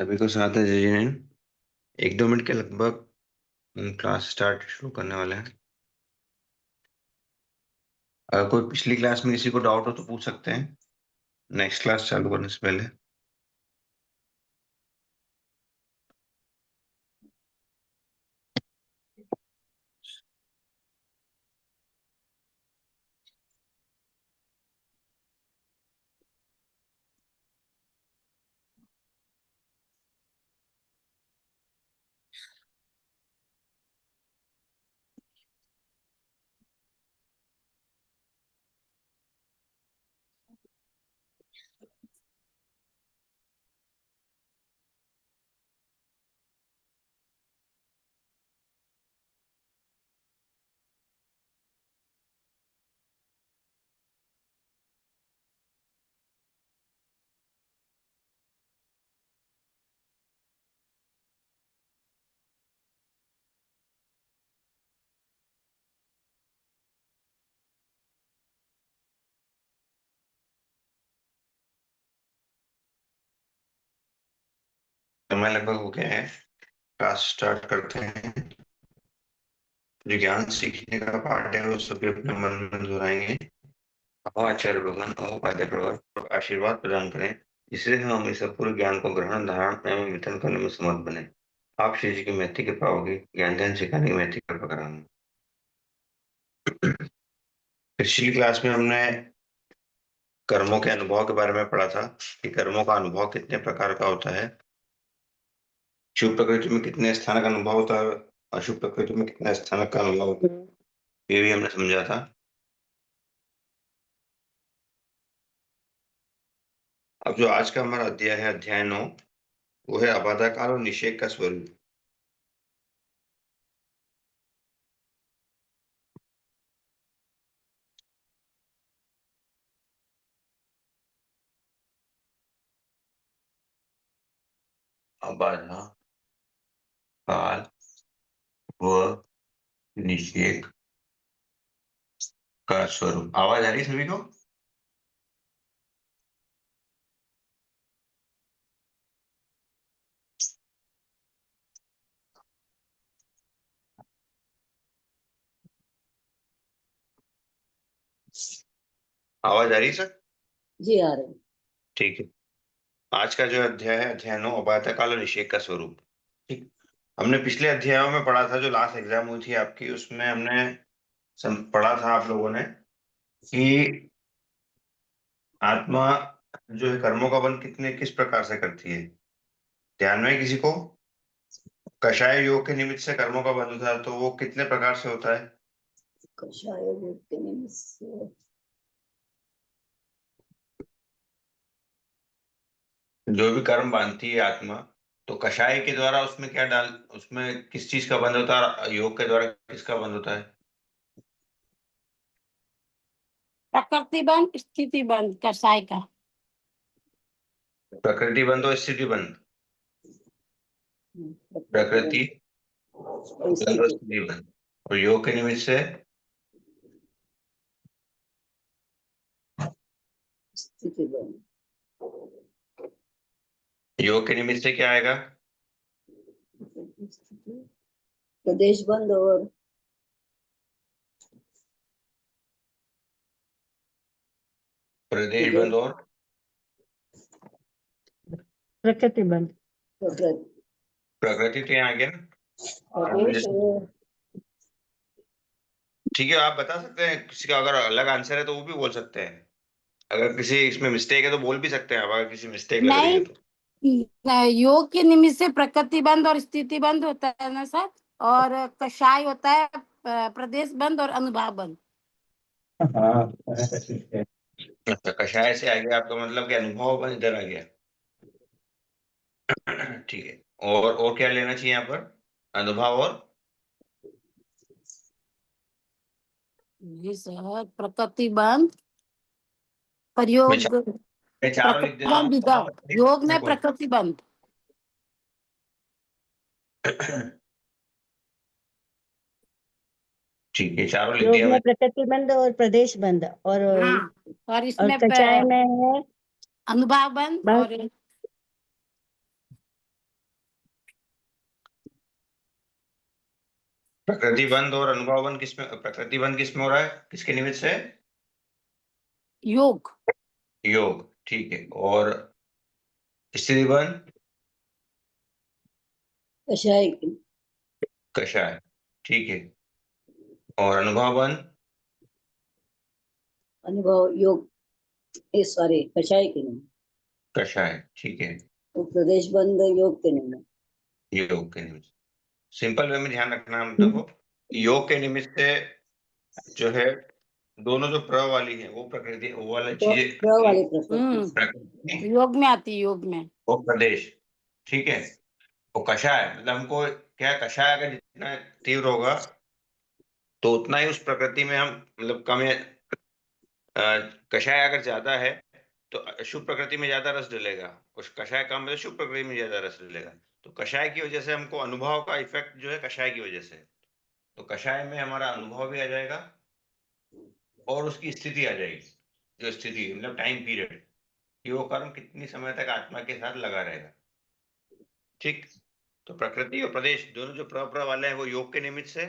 सभी को साथ है जय हिंद। 1-2 मिनट के लगभग क्लास स्टार्ट शुरू करने वाले हैं। अगर कोई पिछली क्लास में किसी को डाउट हो तो पूछ सकते हैं नेक्स्ट क्लास चालू करने से पहले। समय लगभग हो गया है, क्लास स्टार्ट करते हैं। जो ज्ञान सीखने का पार्ट है वो सभी अपने मन में दोहराएंगे। आओ आचार्य भगवान, आओ पादे प्रवर आशीर्वाद प्रदान करें, जिससे हम इस पूरे ज्ञान को ग्रहण धारण एवं वितरण करने में समर्थ बने। आप श्री जी की महती कृपा होगी, ज्ञान ध्यान सिखाने की महती कृपा कराना। पिछली क्लास में हमने कर्मों के अनुभव के बारे में पढ़ा था कि कर्मों का अनुभव कितने प्रकार का होता है। शुभ प्रकृति में कितने स्थान का अनुभव होता है, अशुभ प्रकृति में कितने स्थान का अनुभव होता है, ये भी हमने समझा था। अब जो आज का हमारा अध्याय है, अध्याय 9, वो है अबाधाकाल और निषेध का स्वरूप। अबाधा काल व निषेध का स्वरूप। आवाज आ रही है सभी को? आवाज आ रही है सर? जी आ रहे हैं। ठीक है। आज का जो अध्याय है, अध्याय 9, अबाधा काल और निषेध का स्वरूप। ठीक। हमने पिछले अध्यायों में पढ़ा था, जो लास्ट एग्जाम हुई थी आपकी, उसमें हमने पढ़ा था आप लोगों ने कि आत्मा जो है कर्मों का बंध किस प्रकार से करती है। ध्यान में है किसी को? कषाय योग के निमित्त से कर्मों का बंध होता है, तो वो कितने प्रकार से होता है? कषाय योग के निमित्त से जो भी कर्म बांधती है आत्मा, तो कषाय के द्वारा उसमें क्या उसमें किस चीज का बंध होता है, और योग के द्वारा किसका बंध होता है? प्रकृति बंध, स्थिति बंध, कषाय का। प्रकृति बंध और स्थिति बंध। प्रकृति बंध और स्थिति बंध। और योग के निमित्त से स्थिति बंध। योग के निमित्त से क्या आएगा? प्रदेश बंध और प्रदेश बंध और प्रकृति बंध। प्रकृति तो यहाँ आ गया ना। ठीक है, आप बता सकते हैं, किसी का अगर अलग आंसर है तो वो भी बोल सकते हैं। अगर किसी इसमें मिस्टेक है तो बोल भी सकते हैं, अगर किसी मिस्टेक लग रही है तो। योग के निमित्त से प्रकृति बंध और स्थिति बंध होता है ना सर, और कषाय होता है प्रदेश बंध और अनुभाव बंध। हाँ, अच्छा, कषाय से आ गया आपका मतलब कि अनुभव बंध इधर आ गया। ठीक है। और क्या लेना चाहिए यहाँ पर? अनुभव और जी सर, प्रकृति बंध, प्रयोग, मैं चारों लिख देता हूँ। योग में प्रकृति बंध। ठीक है, चारों लिख योग दिया में मैं। प्रकृति बंध और प्रदेश बंध और हाँ, और इसमें कषाय में है अनुभाव बंध बंध और प्रकृतिबंध और अनुभवबंध किसमें, प्रकृतिबंध किसमें हो रहा है, किसके निमित्त से? योग। योग, ठीक है। और स्त्रीबंध? कषाय कषाय, ठीक है। और अनुभवबंध? अनुभव योग, सॉरी, कषाय के नहीं, कषाय, ठीक है। तो प्रदेश बंद योग के नहीं। योग के निमित्त, सिंपल वे में ध्यान रखना हम देखो, योग के निमित्त से जो है दोनों जो प्र वाली है वो प्रकृति, वो वाली तो चीजें, प्र वाली प्रकृति। प्रकृति योग में आती है, योग में। वो प्रदेश, ठीक है। वो कषाय मतलब हमको क्या, कषाय अगर जितना तीव्र होगा तो उतना ही उस प्रकृति में हम मतलब कम है। कषाय अगर ज्यादा है तो अशुभ प्रकृति में ज्यादा रस डलेगा, उस कषाय कम है तो शुभ प्रकृति में ज्यादा रस डलेगा। तो कषाय की वजह से हमको अनुभव का इफेक्ट जो है कषाय की वजह से, तो कषाय में हमारा अनुभव भी आ जाएगा और उसकी स्थिति आ जाएगी। जो स्थिति मतलब टाइम पीरियड कि वो कर्म कितनी समय तक आत्मा के साथ लगा रहेगा, ठीक। तो प्रकृति और प्रदेश दोनों जो प्र वाले हैं वो योग के निमित्त से,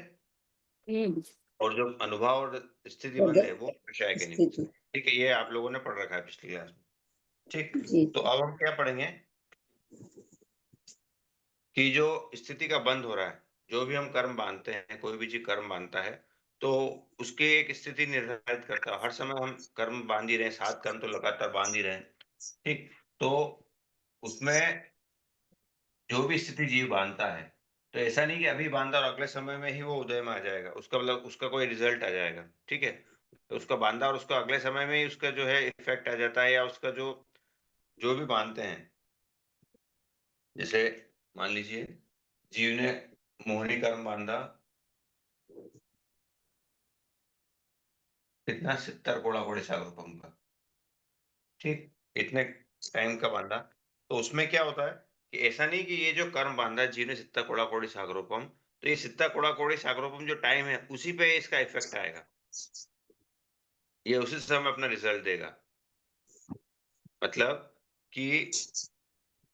और जो अनुभव और स्थिति बंद है वो कषाय के निमित्त से, स्थिति। ठीक है। ये आप लोगों ने पढ़ रखा है पिछली क्लास में, ठीक। जी। तो अब हम क्या पढ़ेंगे कि जो स्थिति का बंद हो रहा है, जो भी हम कर्म बांधते हैं, कोई भी जीव कर्म बांधता है तो उसकी एक स्थिति निर्धारित करता है। हर समय हम कर्म बांध ही रहे, 7 कर्म तो लगातार बांध ही रहे, ठीक। तो उसमें जो भी स्थिति जीव बांधता है, तो ऐसा नहीं कि अभी बांधा और अगले समय में ही वो उदय में आ जाएगा, उसका मतलब उसका कोई रिजल्ट आ जाएगा, ठीक है। तो उसका बांधा और उसका अगले समय में ही उसका जो है इफेक्ट आ जाता है, या उसका जो जो भी बांधते हैं, जैसे मान लीजिए जीव ने मोहिनी कर्म बांधा, कितना 70 कोड़ा कोड़ी सागर रूपम का, ठीक, इतने टाइम का बांधा। तो उसमें क्या होता है कि ऐसा नहीं कि ये जो कर्म बांधा जीव ने 70 कोड़ा कोड़ी सागरोपम, तो ये 70 कोड़ा कोड़ी सागरोपम जो टाइम है उसी पे इसका इफेक्ट आएगा, ये उसी समय अपना रिजल्ट देगा। मतलब कि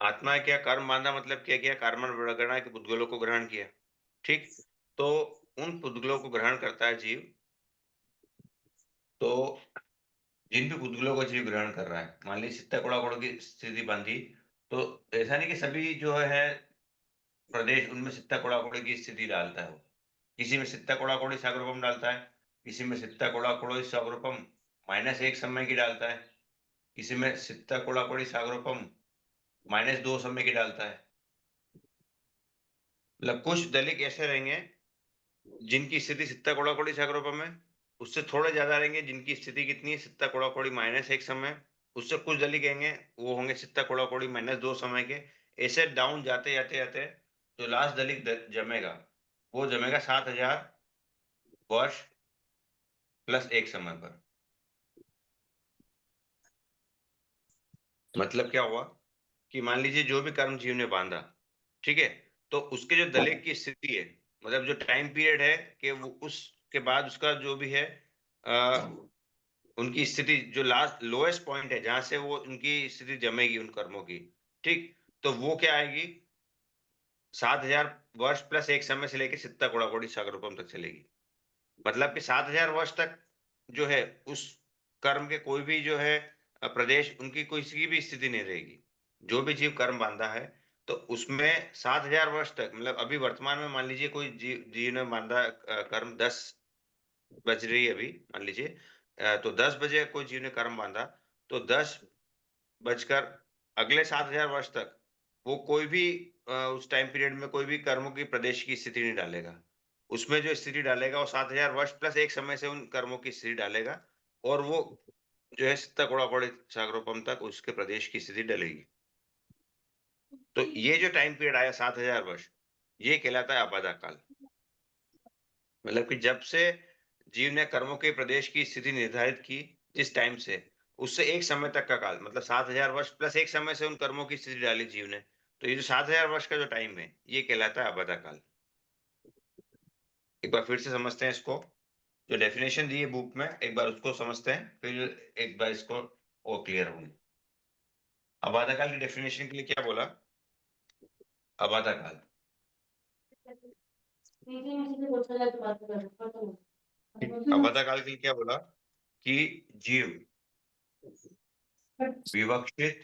आत्मा क्या कर्म बांधा, मतलब क्या किया, कर्म गणना के पुद्गलों को ग्रहण किया, ठीक। तो उन पुद्गलों को ग्रहण करता है जीव, तो जिन भी पुद्गलों को जीव ग्रहण कर रहा है, मान लीजिए 70 कोड़ा कोड़ की स्थिति बांधी, तो ऐसा नहीं कि सभी जो है प्रदेश उनमें 70 कोड़ा कोड़ी की स्थिति डालता है वो, किसी में 70 कोड़ा कोड़ी सागरोपम डालता है, किसी में 70 कोड़ा कोड़ी सागरोपम -1 समय की डालता है, किसी में 70 कोड़ा कोड़ी सागरोपम -2 समय की डालता है। मतलब कुछ दलिक ऐसे रहेंगे जिनकी स्थिति 70 कोड़ा कोड़ी सागरोपम है, उससे थोड़े ज्यादा रहेंगे जिनकी स्थिति कितनी है 70 कोड़ा कोड़ी -1 समय, उससे कुछ दलिक रहेंगे वो होंगे 70 कोड़ा कोड़ी -2 समय के। ऐसे डाउन जाते जाते जाते जो लास्ट दलिक जमेगा वो जमेगा 7000 वर्ष प्लस 1 समय पर। मतलब क्या हुआ कि मान लीजिए जो भी कर्म जीव ने बांधा, ठीक है, तो उसके जो दलेग की स्थिति है, मतलब जो टाइम पीरियड है कि वो उसके बाद उसका जो भी है उनकी स्थिति जो लास्ट लोएस्ट पॉइंट है जहां से वो उनकी स्थिति जमेगी उन कर्मों की, ठीक। तो वो क्या आएगी, 7000 वर्ष प्लस 1 समय से लेकर 70 कोड़ा कोड़ी सागर रूपम तक चलेगी। मतलब कि 7000 वर्ष तक जो है उस कर्म के कोई भी जो है प्रदेश उनकी किसी की भी स्थिति नहीं रहेगी। जो भी जीव कर्म बांधा है तो उसमें 7000 वर्ष तक, मतलब अभी वर्तमान में मान लीजिए कोई जीव ने बांधा कर्म 10 बज रही है अभी, मान लीजिए तो 10 बजे कोई जीव ने कर्म बांधा, तो 10 बजकर अगले 7000 वर्ष तक वो कोई भी उस टाइम पीरियड में कोई भी कर्मों की प्रदेश की स्थिति नहीं डालेगा। उसमें जो स्थिति डालेगा वो 7000 वर्ष प्लस 1 समय से उन कर्मों की स्थिति डालेगा, और वो जो है सित्ता कोड़ा कोड़ी सागरोपम तक उसके प्रदेश की स्थिति डलेगी। तो ये जो टाइम पीरियड आया 7000 वर्ष, ये कहलाता है आबादा काल। मतलब कि जब से जीव ने कर्मों के प्रदेश की स्थिति निर्धारित की, जिस टाइम से, उससे 1 समय तक का काल, मतलब 7000 वर्ष प्लस 1 समय से उन कर्मों की स्थिति डाली जीव ने। तो ये जो 7000 वर्ष का जो टाइम है, ये कहलाता है आबादा काल। एक बार फिर से समझते हैं इसको, जो डेफिनेशन दी है बुक में, एक बार उसको समझते हैं, फिर एक बार इसको और क्लियर होंगे। आबादा काल की डेफिनेशन के लिए क्या बोला, आबादा काल अबाधाकाल के लिए क्या बोला कि जीव विवक्षित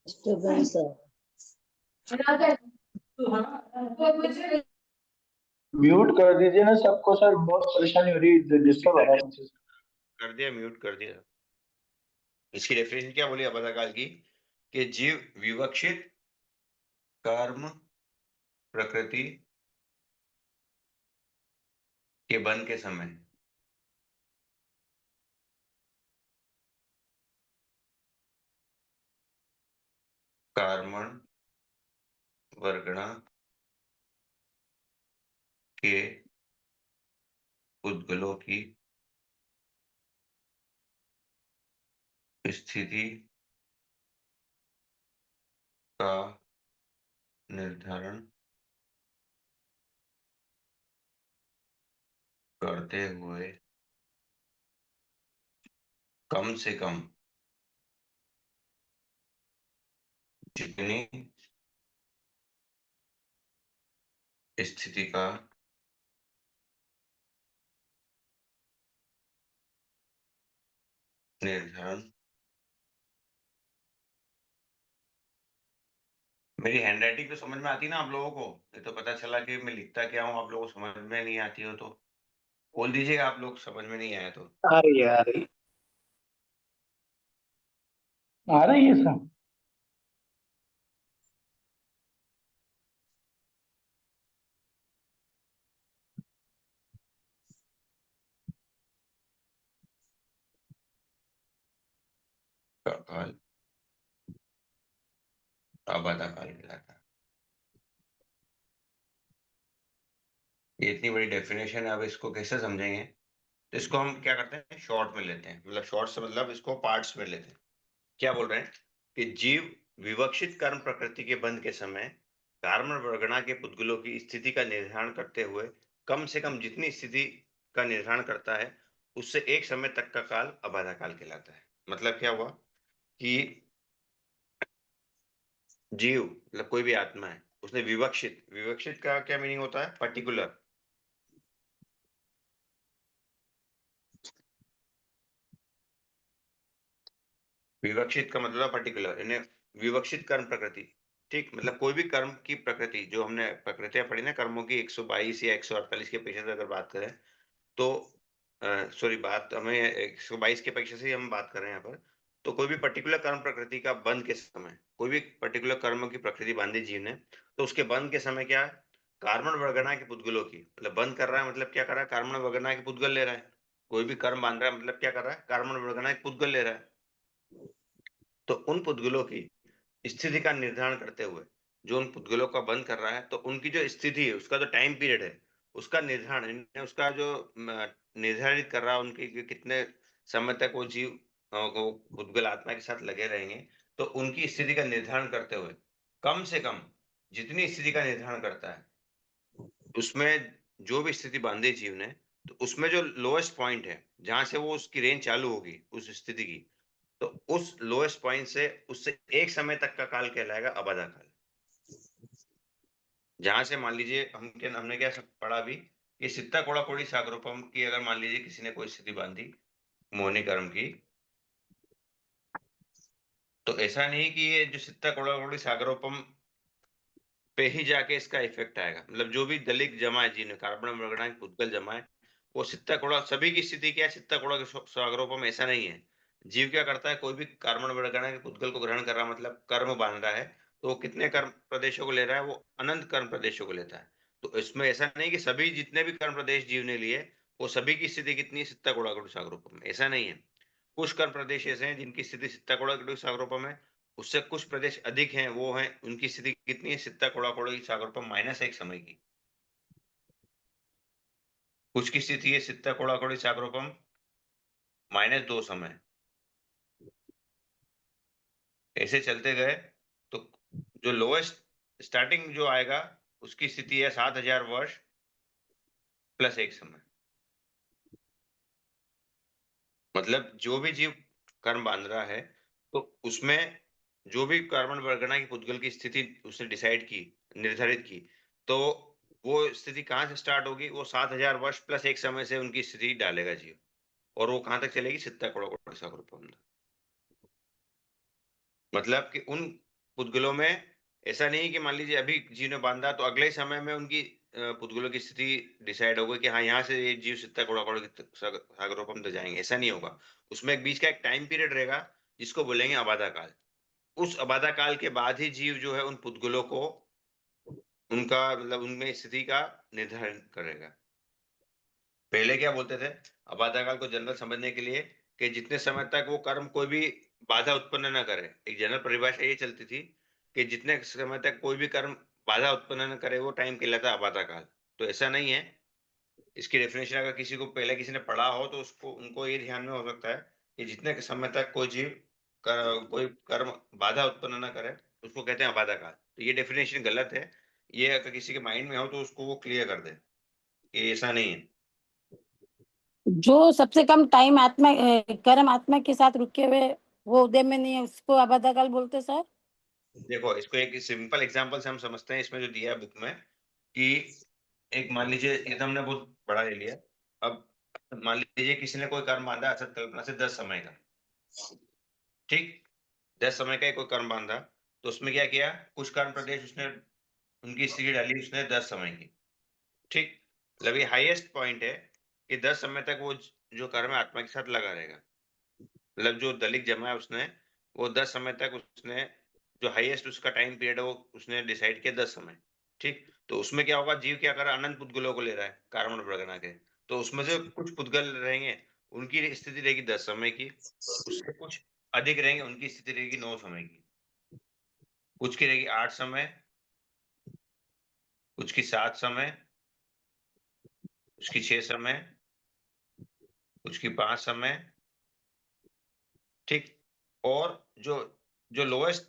डिस्टर्बेंस म्यूट कर दीजिए ना सबको सर, बहुत परेशानी हो रही है, डिस्टर्ब आ रहा है मुझे। कर दिया, म्यूट कर दिया। इसकी डेफिनेशन क्या बोली अबाधाकाल की कि जीव विवक्षित कर्म प्रकृति के बंध के समय कार्मण वर्गणा के उद्गलों की स्थिति का निर्धारण करते हुए कम से कम जितनी स्थिति का निर्धारण। मेरी हैंडराइटिंग तो समझ में आती ना आप लोगों को? ये तो पता चला कि मैं लिखता क्या हूँ, आप लोगों को समझ में नहीं आती हो तो बोल दीजिएगा, आप लोग समझ में नहीं आया तो। आ रही है, आ रही आ रही है सर। काल अबाधाकाल कहलाता है। ये इतनी बड़ी डेफिनेशन है, अब इसको कैसे समझेंगे? तो इसको हम क्या करते हैं, शॉर्ट में लेते हैं, मतलब शॉर्ट से मतलब इसको पार्ट्स में लेते हैं। क्या बोल रहे हैं कि जीव विवक्षित कर्म प्रकृति के बंध के समय कार्बन वर्गणा के पुद्गलों की स्थिति का निर्धारण करते हुए कम से कम जितनी स्थिति का निर्धारण करता है उससे एक समय तक का काल अबाधा काल कहलाता है। मतलब क्या हुआ कि जीव मतलब कोई भी आत्मा है, उसने विवक्षित, विवक्षित का क्या मीनिंग होता है? पर्टिकुलर। विवक्षित का मतलब पर्टिकुलर, इन्हें विवक्षित कर्म प्रकृति, ठीक, मतलब कोई भी कर्म की प्रकृति, जो हमने प्रकृतियां पढ़ी ना कर्मों की 122 या 148 के पेशे से अगर बात करें तो सॉरी, बात हमें 122 के पेशे से ही हम बात कर रहे हैं यहाँ पर। तो कोई भी पर्टिकुलर कर्म प्रकृति का बंध के समय, कोई भी पर्टिकुलर कर्म की प्रकृति बांधी जीव ने, तो उसके बंध के समय क्या है, कार्बन वर्गना के पुद्गलों की, मतलब बंद कर रहा है, मतलब क्या कर रहा है, कार्बन वर्गना के पुद्गल ले रहा है। कोई भी कर्म बांध रहा है मतलब क्या कर रहा है, कार्बन वर्गना के पुद्गल ले रहा है। तो उन पुद्गलों की स्थिति का निर्धारण करते हुए, जो उन पुद्गलों का बंद कर रहा है, तो उनकी जो स्थिति है, उसका जो टाइम पीरियड है, उसका निर्धारण इन्हें, उसका जो निर्धारित कर रहा है उनकी कि कितने समय तक वो जीव वो पुद्गल आत्मा के साथ लगे रहेंगे। तो उनकी स्थिति का निर्धारण करते हुए कम से कम जितनी स्थिति का निर्धारण करता है, उसमें जो भी स्थिति बांधी जीव ने, तो उसमें जो लोएस्ट पॉइंट है, जहां से वो उसकी रेंज चालू होगी उस स्थिति की, तो उस लोएस्ट पॉइंट से उससे एक समय तक का काल कहलाएगा अबाधा काल। जहां से मान लीजिए हमने क्या पढ़ा अभी कि सित्ता कोड़ा कोड़ी सागरोपम की, अगर मान लीजिए किसी ने कोई स्थिति बांधी मोहनी कर्म की, तो ऐसा नहीं कि ये जो सित्ता कोड़ा कोड़ी सागरोपम पे ही जाके इसका इफेक्ट आएगा। मतलब जो भी दलित जमा है, जिन्हें कार्बन वर्गणा पुद्गल जमा है, वो सित्ता कोड़ा सभी की स्थिति क्या है, सित्ता कोड़ा के सागरोपम ऐसा नहीं है। जीव क्या करता है, कोई भी कार्बन वर्गणा के पुद्गल को ग्रहण कर रहा, मतलब कर्म बांध रहा है, तो वो कितने कर्म प्रदेशों को ले रहा है, वो अनंत कर्म प्रदेशों को लेता है। तो इसमें ऐसा नहीं कि सभी जितने भी कर्म प्रदेश जीव ने लिए, वो सभी की स्थिति कितनी है, सित्ता कोड़ा सागरोपम, ऐसा नहीं है। कुछ कर्म प्रदेश ऐसे हैं जिनकी स्थिति सित्ता कोड़ा सागरोपम है, उससे कुछ प्रदेश अधिक हैं, वो हैं, उनकी स्थिति कितनी है, सित्ता कोड़ा कोड़ी सागरोपम -1 समय की। कुछ की स्थिति है सित्ता कोड़ा कोड़ी सागरोपम -2 समय। ऐसे चलते गए तो जो लोएस्ट स्टार्टिंग जो आएगा, उसकी स्थिति है 7000 वर्ष प्लस 1 समय। मतलब जो भी जीव कर्म बांध रहा है, तो उसमें जो भी कार्बन परगना की पुद्गल की स्थिति उसने डिसाइड की, निर्धारित की, तो वो स्थिति कहाँ से स्टार्ट होगी? वो 7000 वर्ष प्लस एक समय से उनकी स्थिति डालेगा जीव, और वो कहाँ तक चलेगी? चित्ता-कोड़ा-कोड़ा-सागर-रूपम। मतलब कि उन पुद्गलों में ऐसा नहीं है कि मान लीजिए अभी जीव ने बाँधा तो अगले ही समय में उनकी पुद्गलों की स्थिति डिसाइड हो गई कि हाँ, यहाँ से ये जीव चित्ता-कोड़ा-कोड़ा की सागर-रूपम तक जाएँगे, ऐसा नहीं होगा। उसमें एक बीच का एक टाइम पीरियड रहेगा, जिसको बोलेंगे अबाधा काल। उस अबाधा काल के बाद ही जीव जो है उन पुद्गलों को उनका मतलब उनमें स्थिति का निर्धारण करेगा। पहले क्या बोलते थे? अबाधा काल को जनरल समझने के लिए कि जितने समय तक वो कर्म कोई भी बाधा उत्पन्न न करे। एक जनरल परिभाषा ये चलती थी कि जितने समय तक कोई भी कर्म बाधा उत्पन्न न करे, वो टाइम कहलाता है अबाधा काल। तो ऐसा नहीं है। इसकी डेफिनेशन अगर किसी को पहले किसी ने पढ़ा हो तो उसको उनको ये ध्यान में हो सकता है कि जितने के समय तक कोई जीव कोई कर्म बाधा उत्पन्न न करे, उसको कहते हैं अबाधा काल। तो ये डेफिनेशन गलत है। ये अगर किसी के माइंड में हो तो उसको वो क्लियर कर दे कि ऐसा नहीं है। जो सबसे कम टाइम आत्मा कर्म आत्मा के साथ रुके हुए वो उदय में नहीं है, उसको अबाधा काल बोलते सर। देखो, इसको एक सिंपल एग्जांपल से हम समझते हैं, इसमें जो दिया है बुक में कि एक मान लीजिए, ये तो हमने बहुत बड़ा ले लिया। अब मान लीजिए किसी ने कोई कर्म बांधा असत कल्पना से 10 समय का, ठीक? 10 समय का ही कोई कर्म बांधा, तो उसमें क्या किया? कुछ कर्म प्रदेश उसने उनकी स्थिति डाली उसने 10 समय की, ठीक? मतलब ये हाईएस्ट पॉइंट है कि 10 समय तक वो जो कर्म है आत्मा के साथ लगा रहेगा। मतलब जो दलित जमा है उसने, वो 10 समय तक उसने जो हाईएस्ट उसका टाइम पीरियड है वो उसने डिसाइड किया 10 समय, ठीक? तो उसमें क्या होगा? जीव क्या कर रहा है? अनंत पुद्गलों को ले रहा है कार्बन परगना के। तो उसमें से कुछ पुद्गल रहेंगे, उनकी स्थिति रहेगी 10 समय की, उससे कुछ अधिक रहेंगे, उनकी स्थिति रहेगी 9 समय की, कुछ की रहेगी 8 समय, कुछ की 7 समय, कुछ की 6 समय, कुछ की 5 समय, ठीक? और जो जो लोएस्ट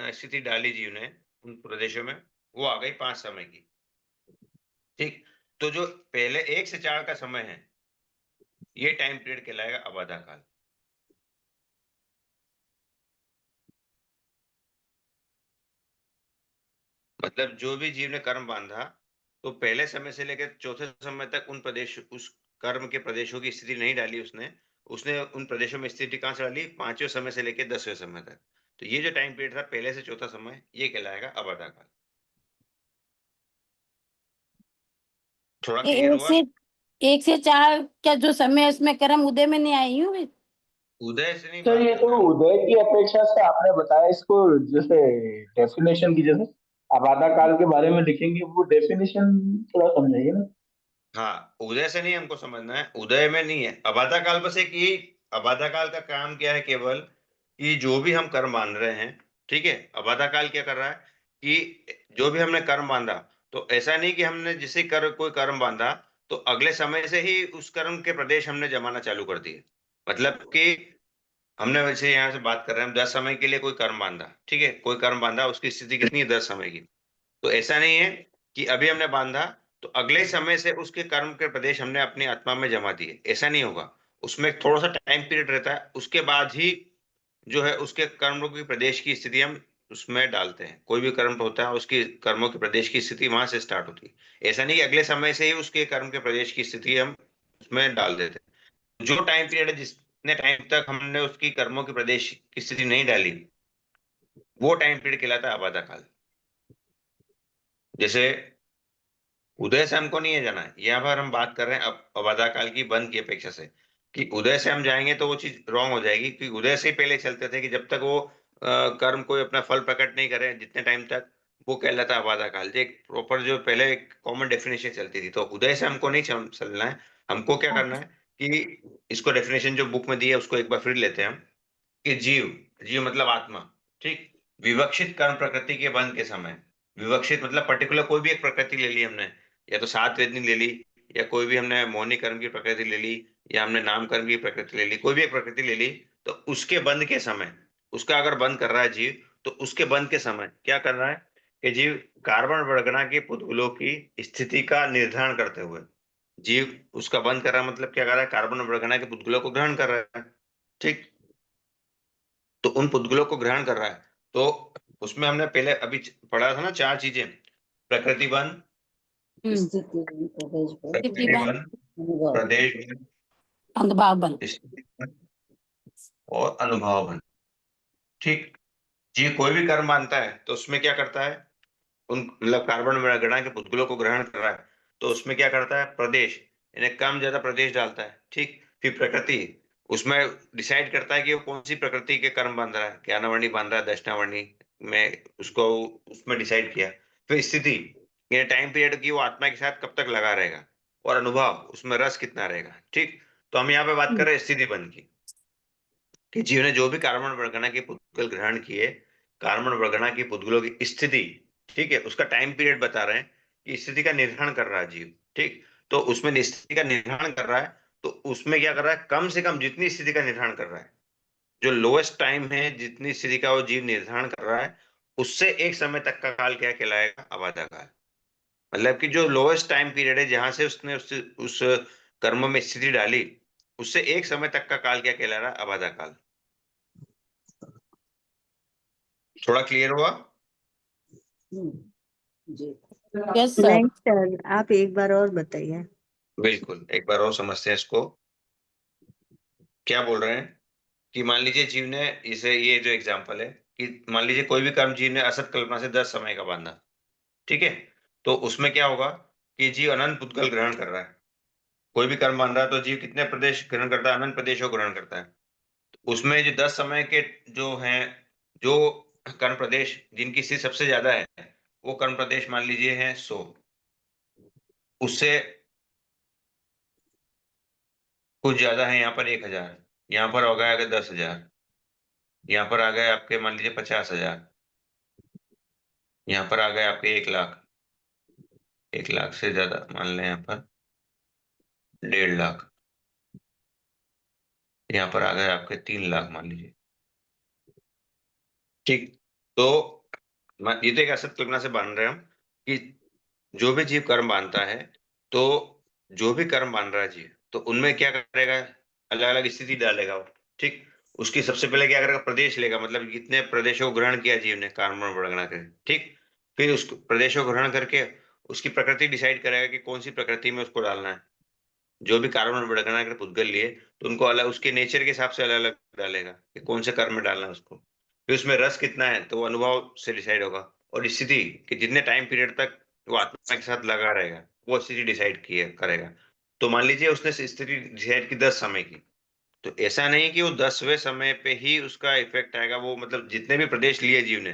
स्थिति डाली जीव ने उन प्रदेशों में, वो आ गई 5 समय की, ठीक? तो जो पहले 1 से 4 का समय है, ये टाइम पीरियड कहलाएगा अबाधा काल। मतलब जो भी जीव ने कर्म बांधा, तो पहले समय से लेकर चौथे समय तक उन प्रदेश उस कर्म के प्रदेशों की स्थिति नहीं डाली उसने। उसने उन प्रदेशों में स्थिति कहाँ से डाली? 5वें समय से लेके 10वें समय तक। तो ये जो टाइम पीरियड था पहले से चौथा समय, ये कहलाएगा अबाधा काल। थोड़ा ए- क्लियर एक हुआ? से एक से चार का जो समय है उसमें कर्म उदय में नहीं आई हूँ। उदय से नहीं सर बात ये कर तो रहे हम। उदय की अपेक्षा से आपने बताया इसको, जैसे डेफिनेशन की, जैसे आबादा काल के बारे में लिखेंगे वो डेफिनेशन थोड़ा समझाइए ना। हाँ, उदय से नहीं हमको समझना है, उदय में नहीं है। अबाधा काल बस एक यही, अबाधा काल का काम क्या है? केवल कि जो भी हम कर्म बांध रहे हैं, ठीक है? अबाधा काल क्या कर रहा है कि जो भी हमने कर्म बांधा, तो ऐसा नहीं कि हमने जैसे कोई कर्म बांधा, तो अगले समय से ही उस कर्म के प्रदेश हमने जमाना चालू कर दिए। मतलब कि हमने वैसे यहाँ से बात कर रहे हैं, हम 10 समय के लिए कोई कर्म बांधा, ठीक है? कोई कर्म बांधा, उसकी स्थिति कितनी है? 10 समय की। तो ऐसा नहीं है कि अभी हमने बांधा तो अगले समय से उसके कर्म के प्रदेश हमने अपनी आत्मा में जमा दिए, ऐसा नहीं होगा। उसमें थोड़ा सा टाइम पीरियड रहता है, उसके बाद ही जो है उसके कर्मों की प्रदेश की स्थिति हम उसमें डालते हैं। कोई भी कर्म होता है उसकी कर्मों के प्रदेश की स्थिति वहां से स्टार्ट होती है। ऐसा नहीं कि अगले समय से ही उसके कर्म के प्रदेश की स्थिति हम उसमें डाल देते हैं। जो टाइम पीरियड है जितने टाइम तक हमने उसकी कर्मों के प्रदेश की स्थिति नहीं डाली, वो टाइम पीरियड कहलाता है अबाधा काल। जैसे उदय से हमको नहीं है जाना है, यहाँ पर हम बात कर रहे हैं अबाधा काल की बंद की अपेक्षा से, कि उदय से हम जाएंगे तो वो चीज रॉन्ग हो जाएगी। कि उदय से ही पहले चलते थे कि जब तक वो कर्म कोई अपना फल प्रकट नहीं करे जितने टाइम तक, वो कहलाता है अबाधा काल। जो एक प्रॉपर जो पहले कॉमन डेफिनेशन चलती थी, तो उदय से हमको नहीं चलना है। हमको क्या करना है कि इसको डेफिनेशन जो बुक में दी है उसको एक बार फिर लेते हैं हम, कि जीव, जीव मतलब आत्मा, ठीक? विवक्षित कर्म प्रकृति के बंध के समय, विवक्षित मतलब पर्टिकुलर कोई भी एक प्रकृति ले ली हमने, या तो सात वेदनी ले ली, या कोई भी हमने मौनी कर्म की प्रकृति ले ली, या हमने नाम कर्म की प्रकृति ले ली, कोई भी एक प्रकृति ले ली, तो उसके बंध के समय, उसका अगर बंद कर रहा है जीव, तो उसके बंद के समय क्या कर रहा है कि जीव कार्बन वर्गना के पुद्गलों की स्थिति का निर्धारण करते हुए, जीव उसका बंद कर रहा है, मतलब क्या कर रहा है? कार्बन वर्गना के पुद्गलों को ग्रहण कर रहा है, ठीक? तो उन पुद्गलों को ग्रहण कर रहा है। तो उसमें हमने पहले अभी पढ़ा था ना 4 चीजें, प्रकृति बंध, स्थिति प्रदेश पर स्थिति प्रकृति बंध, बंध, अनुभव प्रदेश बंध, अनुभाव बंध। स्थिति बंध और अनुभव बंध। ठीक। जीव कोई भी कर्म मानता है तो उसमें क्या करता है, उन मतलब कार्बन गणना के पुद्गलों को ग्रहण कर रहा है तो उसमें क्या करता है, प्रदेश यानी कम ज्यादा प्रदेश डालता है। ठीक। फिर प्रकृति, उसमें डिसाइड करता है कि वो कौन सी प्रकृति के कर्म बांध रहा है, ज्ञानावर्णी बांध रहा है, दक्षिणावर्णी में, उसको उसमें डिसाइड किया। फिर स्थिति, ये टाइम पीरियड की वो आत्मा के साथ कब तक लगा रहेगा, और अनुभव, उसमें रस कितना रहेगा। ठीक। तो हम यहाँ पे बात कर रहे हैं स्थिति बंध की, कि जीव ने जो भी कार्बन वर्गना के पुद्गल ग्रहण किए, कार्बन वर्गना की पुद्गलों की स्थिति, ठीक है, उसका टाइम पीरियड बता रहे हैं कि स्थिति का निर्धारण कर रहा है जीव। ठीक। तो उसमें स्थिति का निर्धारण कर रहा है, तो उसमें क्या कर रहा है, कम से कम जितनी स्थिति का निर्धारण कर रहा है, जो लोएस्ट टाइम है जितनी स्थिति का वो जीव निर्धारण कर रहा है, उससे एक समय तक का काल क्या कहलाएगा, अबाधा काल। मतलब कि जो लोएस्ट टाइम पीरियड है जहां से उसने उस कर्म में स्थिति डाली, उससे एक समय तक का काल क्या कहला रहा है, अबाधा काल। थोड़ा क्लियर हुआ? जी। Yes sir. नहीं सर, आप एक बार और बताइए। बिल्कुल, एक बार और समझते हैं इसको। क्या बोल रहे हैं कि मान लीजिए जीव ने, इसे ये जो एग्जांपल है कि मान लीजिए कोई भी कर्म जीव ने असत कल्पना से 10 समय का बांधा, ठीक है, तो उसमें क्या होगा कि जीव अनंत पुद्गल ग्रहण कर रहा है। कोई भी कर्म बांध रहा है तो जीव कितने प्रदेश ग्रहण करता है, अनंत प्रदेशों को ग्रहण करता है। उसमें जो 10 समय के जो हैं, जो कर्म प्रदेश जिनकी स्थिति सबसे ज्यादा है, वो कर्म प्रदेश मान लीजिए हैं 100। उससे कुछ ज्यादा है यहाँ पर 1000, यहाँ पर हो गया अगर 10,000, यहाँ पर आ गए आपके मान लीजिए 50,000, यहाँ पर आ गए आपके 1,00,000, 1,00,000 से ज्यादा मान लें, यहाँ पर 1,50,000, यहाँ पर आ गए आपके 3,00,000 मान लीजिए। ठीक। तो ये तो एक असत कल्पना से बांध रहे हैं हम कि जो भी जीव कर्म बांधता है, तो जो भी कर्म बांध रहा है जीव, तो उनमें क्या करेगा, अलग अलग स्थिति डालेगा वो। ठीक। उसकी सबसे पहले क्या करेगा, प्रदेश लेगा, मतलब कितने प्रदेशों को ग्रहण किया जीव ने कार्बन वर्गना कर। ठीक। फिर उस प्रदेशों को ग्रहण करके उसकी प्रकृति डिसाइड करेगा कि कौन सी प्रकृति में उसको डालना है। जो भी कार्बन वर्गना के पुद्गल लिए तो उनको अलग उसके नेचर के हिसाब से अलग अलग डालेगा कि कौन से कर्म में डालना है उसको। फिर उसमें रस कितना है तो वो अनुभव से डिसाइड होगा, और स्थिति कि जितने टाइम पीरियड तक वो आत्मा के साथ लगा रहेगा, वो स्थिति डिसाइड किए करेगा। तो मान लीजिए उसने स्थिति डिसाइड की 10 समय की, तो ऐसा नहीं कि वो 10वें समय पे ही उसका इफेक्ट आएगा, वो मतलब जितने भी प्रदेश लिए जीव ने,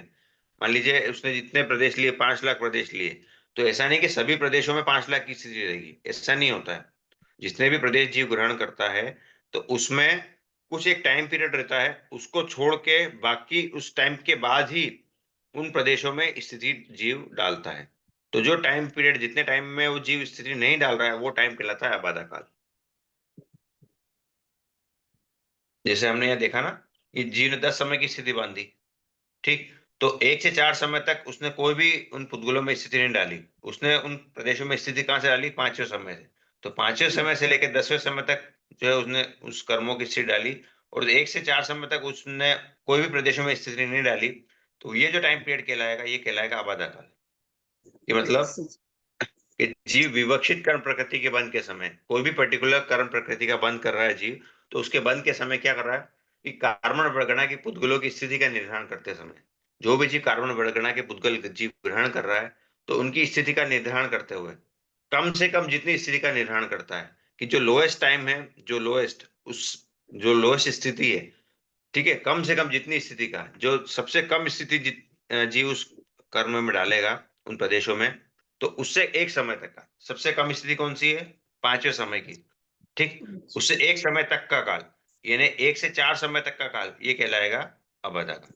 मान लीजिए उसने जितने प्रदेश लिए, 5,00,000 प्रदेश लिए, तो ऐसा नहीं कि सभी प्रदेशों में 5,00,000 की स्थिति रहेगी, ऐसा नहीं होता है। जितने भी प्रदेश जीव ग्रहण करता है, तो उसमें कुछ एक टाइम पीरियड रहता है, उसको छोड़ के बाकी उस टाइम के बाद ही उन प्रदेशों में स्थिति जीव डालता है। तो जो टाइम पीरियड, जितने टाइम में वो जीव स्थिति नहीं डाल रहा है, वो टाइम कहलाता है अबाधा काल। जैसे हमने यहाँ देखा ना कि जीव ने 10 समय की स्थिति बांधी। ठीक। तो 1 से 4 समय तक उसने कोई भी उन पुद्गलों में स्थिति नहीं डाली, उसने उन प्रदेशों में स्थिति कहाँ से डाली, 5वें समय से। तो 5वें समय से लेकर 10वें समय तक जो है उसने उस कर्मों की स्थिति डाली, और 1 से 4 समय तक उसने कोई भी प्रदेशों में स्थिति नहीं डाली। तो ये जो टाइम पीरियड कहलाएगा, ये कहलाएगा अबाधा काल। ये मतलब कि जीव विवक्षित कर्म प्रकृति के बंध के समय, कोई भी पर्टिकुलर कर्म प्रकृति का बंध कर रहा है जीव, तो उसके बंध के समय क्या कर रहा है कि कार्बन वर्गना की पुद्गलों की स्थिति का निर्धारण करते समय, जो भी जीव कार्बन वर्गना के पुद्गल जीव ग्रहण कर रहा है, तो उनकी स्थिति का निर्धारण करते हुए कम से कम जितनी स्थिति का निर्धारण करता है कि जो लोएस्ट टाइम है, जो लोएस्ट उस जो लोएस्ट स्थिति है, ठीक है, कम से कम जितनी स्थिति का, जो सबसे कम स्थिति जीव उस कर्म में डालेगा उन प्रदेशों में, तो उससे एक समय तक का सबसे कम स्थिति कौन सी है, 5वें समय की। ठीक। उससे एक समय तक का काल, यानी 1 से 4 समय तक का काल, ये कहलाएगा अबाधा काल।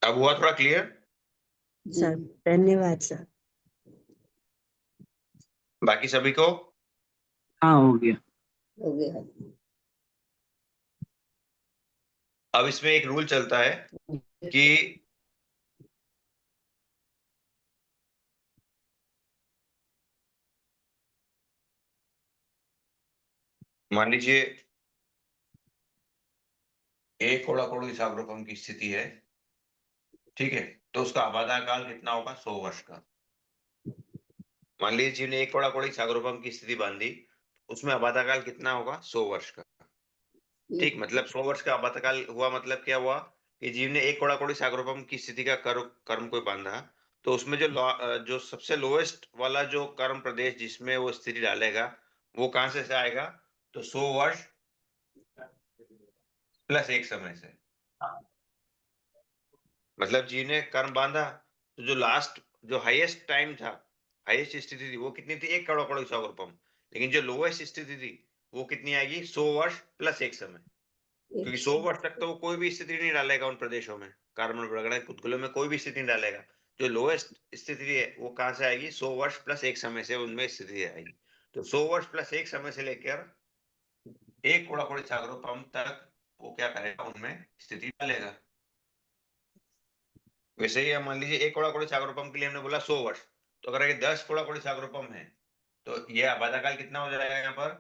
अब हुआ थोड़ा क्लियर? सर धन्यवाद सर। बाकी सभी को? हाँ, हो गया। हो गया। अब इसमें एक रूल चलता है कि मान लीजिए एक कोड़ाकोड़ी सागरोपम की स्थिति है, ठीक है, तो उसका आबादा काल कितना होगा? 100 वर्ष का। मान लीजिए जीव ने एक कोड़ाकोड़ी सागरोपम की स्थिति बांधी, उसमें आबादा काल कितना होगा? 100 वर्ष का। ठीक, मतलब 100 वर्ष का आबादा काल हुआ, मतलब क्या हुआ कि जीव ने एक कोड़ाकोड़ी सागरोपम की स्थिति का कर्म कोई बांधा, तो उसमें जो सबसे लोएस्ट वाला जो कर्म प्रदेश जिसमें वो स्थिति डालेगा, वो कहां से आएगा? तो 100 वर्ष प्लस एक समय से। मतलब जीव ने कर्म बांधा, तो जो लास्ट, जो हाईएस्ट टाइम था, हाईएस्ट स्थिति थी, वो कितनी थी? एक कोड़ाकोड़ी सागरोपम। लेकिन जो लोएस्ट स्थिति थी, वो कितनी आएगी? 100 वर्ष प्लस एक समय। क्योंकि 100 वर्ष तक तो वो कोई भी स्थिति नहीं डालेगा उन प्रदेशों में, कार्बन प्रगणक पुतगलों में कोई भी स्थिति नहीं डालेगा। जो लोएस्ट स्थिति है वो कहां से आएगी? 100 वर्ष प्लस एक समय से उनमें स्थिति आएगी। तो 100 वर्ष प्लस एक समय से लेकर एक कोड़ाकोड़ी सागरोपम तक वो क्या करेगा? उनमें स्थिति डालेगा। वैसे ही मान लीजिए एक कोड़ाकोड़ी सागरोपम के लिए हमने बोला 100 वर्ष, तो अगर ये 10 कोड़ाकोड़ी सागरोपम है, तो ये आबादा काल कितना हो जाएगा यहाँ पर?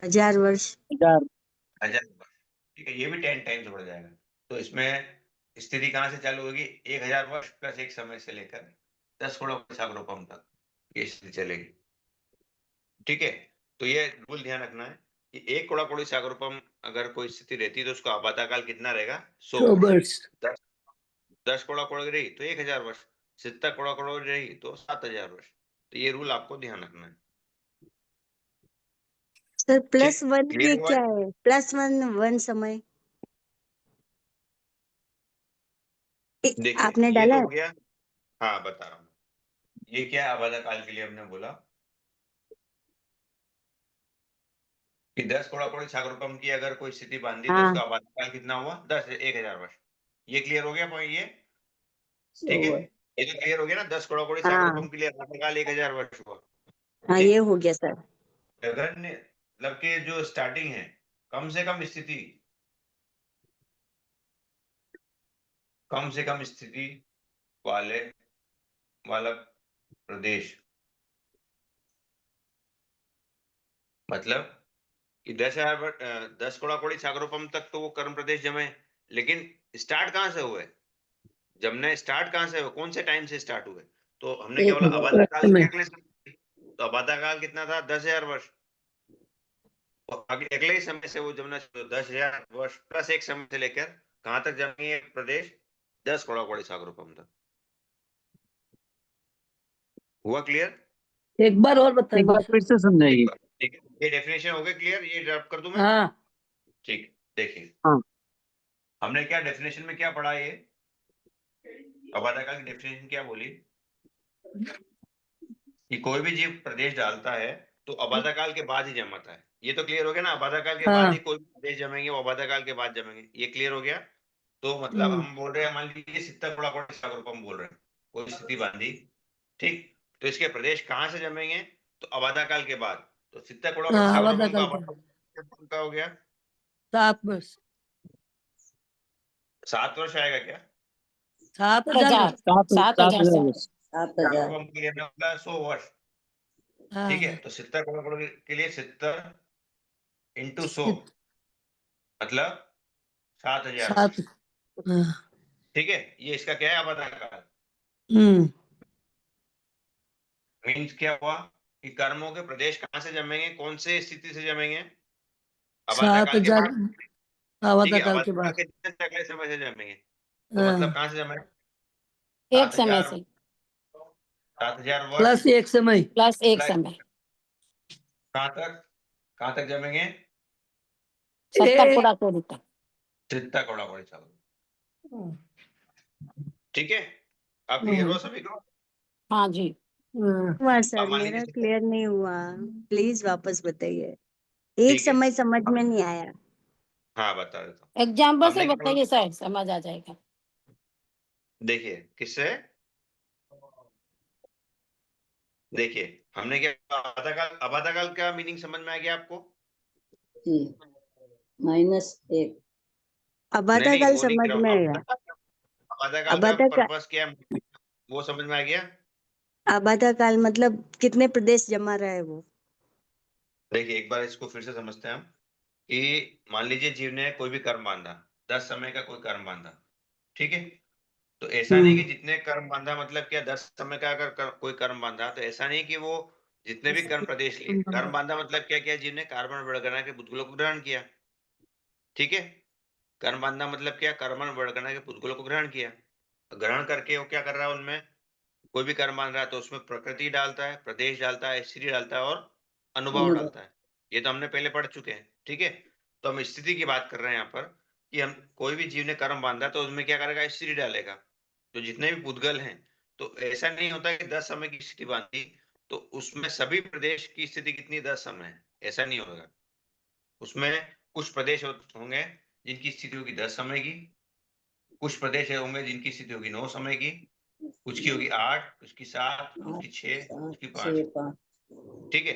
1000 वर्ष। 1000 वर्ष। ठीक है, ये भी 10 टाइम्स बढ़ जाएगा। तो इसमें स्थिति कहां से चालू होगी? 1000 वर्ष प्लस एक समय से लेकर 10 कोड़ाकोड़ी सागरोपम तक ये स्थिति चलेगी। ठीक है, तो ये रूल ध्यान रखना है कि एक कोड़ाकोड़ी सागरोपम अगर कोई स्थिति रहती है तो उसका आबादा काल कितना रहेगा? 100 वर्ष। 10 कोड़ाकोड़ी रही तो 1000 वर्ष, 70 कोड़ाकोड़ी रही तो 7000 वर्ष। तो ये रूल आपको ध्यान रखना है। सर ठीक, +1 क्लियर ये हुआ? क्या है? +1 समय देखिए आपने ये डाला तो है? हो गया। हाँ, बता रहा हूँ। ये क्या है? आबादा काल के लिए हमने बोला कि 10 कोड़ाकोड़ी सागरोपम की अगर कोई स्थिति बांधी तो हाँ। उसका आबादा काल कितना हुआ? 1000 वर्ष। ये क्लियर हो गया पॉइंट ये? ठीक 100 है, वर्ष। ये तो क्लियर हो गया ना? 10 कोड़ाकोड़ी हाँ सागरोपम के लिए आबादा काल 1000 वर्ष हुआ। हाँ, ओके, ये हो गया सर। अगर ने मतलब के जो स्टार्टिंग है, कम से कम स्थिति, कम से कम स्थिति वाला प्रदेश, मतलब कि 10 कोड़ाकोड़ी सागरोपम तक तो वो कर्म प्रदेश जमे, लेकिन स्टार्ट कहां से हुए? जमने स्टार्ट कहां से हुए? कौन से टाइम से स्टार्ट हुए? तो हमने क्या बोला? 1000 आबादा काल के अगले समय। तो आबादा काल कितना था? 10,000 वर्ष। और अगले ही समय से वो जमना शुरू, 10,000 वर्ष प्लस एक समय से लेकर कहां तक जमेंगे प्रदेश? 10 कोड़ाकोड़ी सागरोपम तक। हुआ क्लियर? एक बार और एक बताइए बार सर। फिर से समझाइए। ठीक है, ये डेफिनेशन हो गया क्लियर? ये ड्रॉप कर दूं मैं? हाँ ठीक, देखिए हाँ। हमने क्या डेफिनेशन में क्या पढ़ा? ये आबादा काल की डेफिनेशन क्या बोली कि कोई भी जीव प्रदेश डालता है तो आबादा काल के बाद ही जमाता है। ये तो क्लियर हो गया ना? आबादा काल के बाद ही हाँ। कोई भी प्रदेश जमेंगे, वो आबादा काल के बाद जमेंगे। ये क्लियर हो गया? तो मतलब हम बोल रहे हैं, मान लीजिए 70 कोड़ाकोड़ी सागरोपम बोल रहे हैं, कोई स्थिति बांधी, ठीक, तो इसके प्रदेश कहां से जमेंगे? तो आबादा काल के बाद। तो 70 कोड़ाकोड़ी हाँ, आबादा सागरोपम का काल के आबादा काल का हो गया 7 वर्ष। 7 वर्ष आएगा क्या? 7,000 वर्ष। 7,000 7,000 वर्ष। 7000। सागरोपम के लिए हमने बोला 100 वर्ष। ठीक है, हाँ तो 70 कोड़ाकोड़ी के लिए 70 इंटू 100 मतलब 7,000 7। वर्ष। हाँ। ठीक है, ये इसका क्या है? आबादा काल। हम्म। मीन्स क्या हुआ कि कर्मों के प्रदेश कहां से जमेंगे? कौन से स्थिति से जमेंगे? आबादा काल के 7,000 बाद। ठीक आबादा है, काल के आबादा काल बाद। के जस्ट अगले समय से जमेंगे। तो हाँ, मतलब कहां से जमेंगे? एक समय 7,000 से 7,000 वर्ष प्लस एक समय। प्लस एक प्लस समय कहां तक जमेंगे? 70 कोड़ाकोड़ी तक। 70 कोड़ाकोड़ी सागरोपम। हाँ। ठीक है, अब क्लियर हो सभी को? हाँ जी। हुआ सर, अब मान मेरा लीजिए, क्लियर नहीं हुआ। प्लीज वापस बताइए। एक ठीक है, समय समझ में नहीं आया। हाँ बता देता हूँ। एग्जाम्पल से हमने क्या बोला? बताइए सर, समझ आ जाएगा। देखिए किससे? देखिए हमने क्या, आबादा काल का मीनिंग समझ में आ गया आपको? जी, -1। आबादा नहीं, काल वो नहीं समझ कह रहा में हूँ। आया। आबादा काल का आबादा का पर्पस क्या है, वो समझ में आ गया? आबादा काल मतलब कितने प्रदेश जमा रहा है वो? देखिए एक बार इसको फिर से समझते हैं हम कि मान लीजिए जीव ने कोई भी कर्म बांधा, 10 समय का कोई कर्म बांधा, ठीक है। तो ऐसा नहीं कि जितने कर्म बांधा मतलब क्या 10 समय का अगर कोई कर्म बांधा तो ऐसा नहीं कि वो जितने भी कर्म प्रदेश लिए कर्म बांधा मतलब क्या क्या जिन्हें कार्बन वर्गना के पुद्गलों को ग्रहण किया, ठीक है। कर्म बांधा मतलब क्या, कार्बन वर्गना के पुद्गलों को ग्रहण किया, ग्रहण करके वो क्या कर रहा है, उनमें कोई भी कर्म बांध रहा है तो उसमें प्रकृति डालता है, प्रदेश डालता है, स्थिति डालता है और अनुभव डालता है। ये तो हमने पहले पढ़ चुके हैं, ठीक है। तो हम स्थिति की बात कर रहे हैं यहाँ पर कि हम कोई भी जीव ने कर्म बांधा तो उसमें क्या करेगा, स्थिति डालेगा। तो जितने भी पुद्गल हैं, तो ऐसा नहीं होता कि 10 समय की स्थिति बांधी तो उसमें सभी प्रदेश की स्थिति कितनी 10 समय है, ऐसा नहीं होगा। उसमें कुछ प्रदेश होंगे जिनकी स्थिति होगी 10 समय की, कुछ प्रदेश होंगे जिनकी स्थिति होगी 9 समय की, कुछ की होगी 8, कुछ की 7, कुछ की 6, कुछ की 5, ठीक है।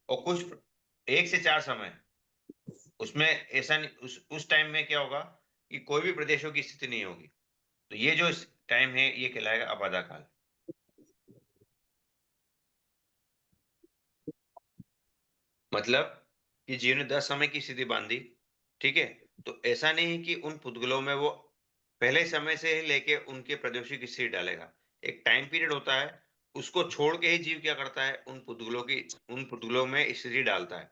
और कुछ 1 से 4 समय, उसमें ऐसा नहीं, उस टाइम में क्या होगा कि कोई भी प्रदेशों की स्थिति नहीं होगी। तो ये जो टाइम है ये कहलाएगा अबाधा काल। मतलब कि जीव ने 10 समय की स्थिति बांधी, ठीक है। तो ऐसा नहीं है कि उन पुद्गलों में वो पहले समय से ही लेके उनके प्रदेशों की स्थिति डालेगा। एक टाइम पीरियड होता है, उसको छोड़ के ही जीव क्या करता है, उन पुद्गलों में स्थिति डालता है,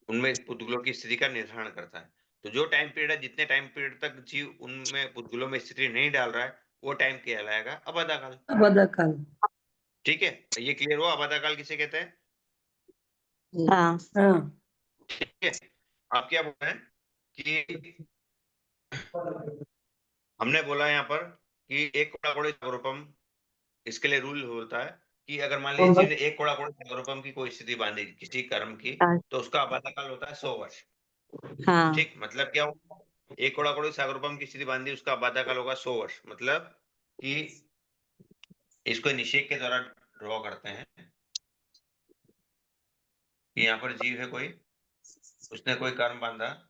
उनमें पुद्गलों की स्थिति का निर्धारण करता है। तो जो टाइम पीरियड है, जितने टाइम पीरियड तक जीव उनमें पुद्गलों में स्थिति नहीं डाल रहा है, वो टाइम कहलाएगा अबाधा काल, अबाधा काल। ठीक है। ये क्लियर हुआ अबाधा काल किसे कहते हैं, हाँ हाँ ठीक है। आप क्या बोल रहे हैं कि हमने बोला यहाँ पर कि एक कोड़ा कोड़ी सागरोपम, इसके लिए रूल होता है कि अगर मान लीजिए जीव ने एक कोड़ा कोड़ी सागरोपम की कोई स्थिति बांधी किसी कर्म की, हाँ। तो उसका अबाधा काल होता है 100 वर्ष, हाँ ठीक। मतलब क्या होगा, एक कोड़ा कोड़ी सागरोपम की स्थिति बांधी, उसका अबाधा काल होगा 100 वर्ष। मतलब कि इसको निषेध के द्वारा ड्रॉ करते हैं कि यहाँ पर जीव है कोई, उसने कोई कर्म बांधा,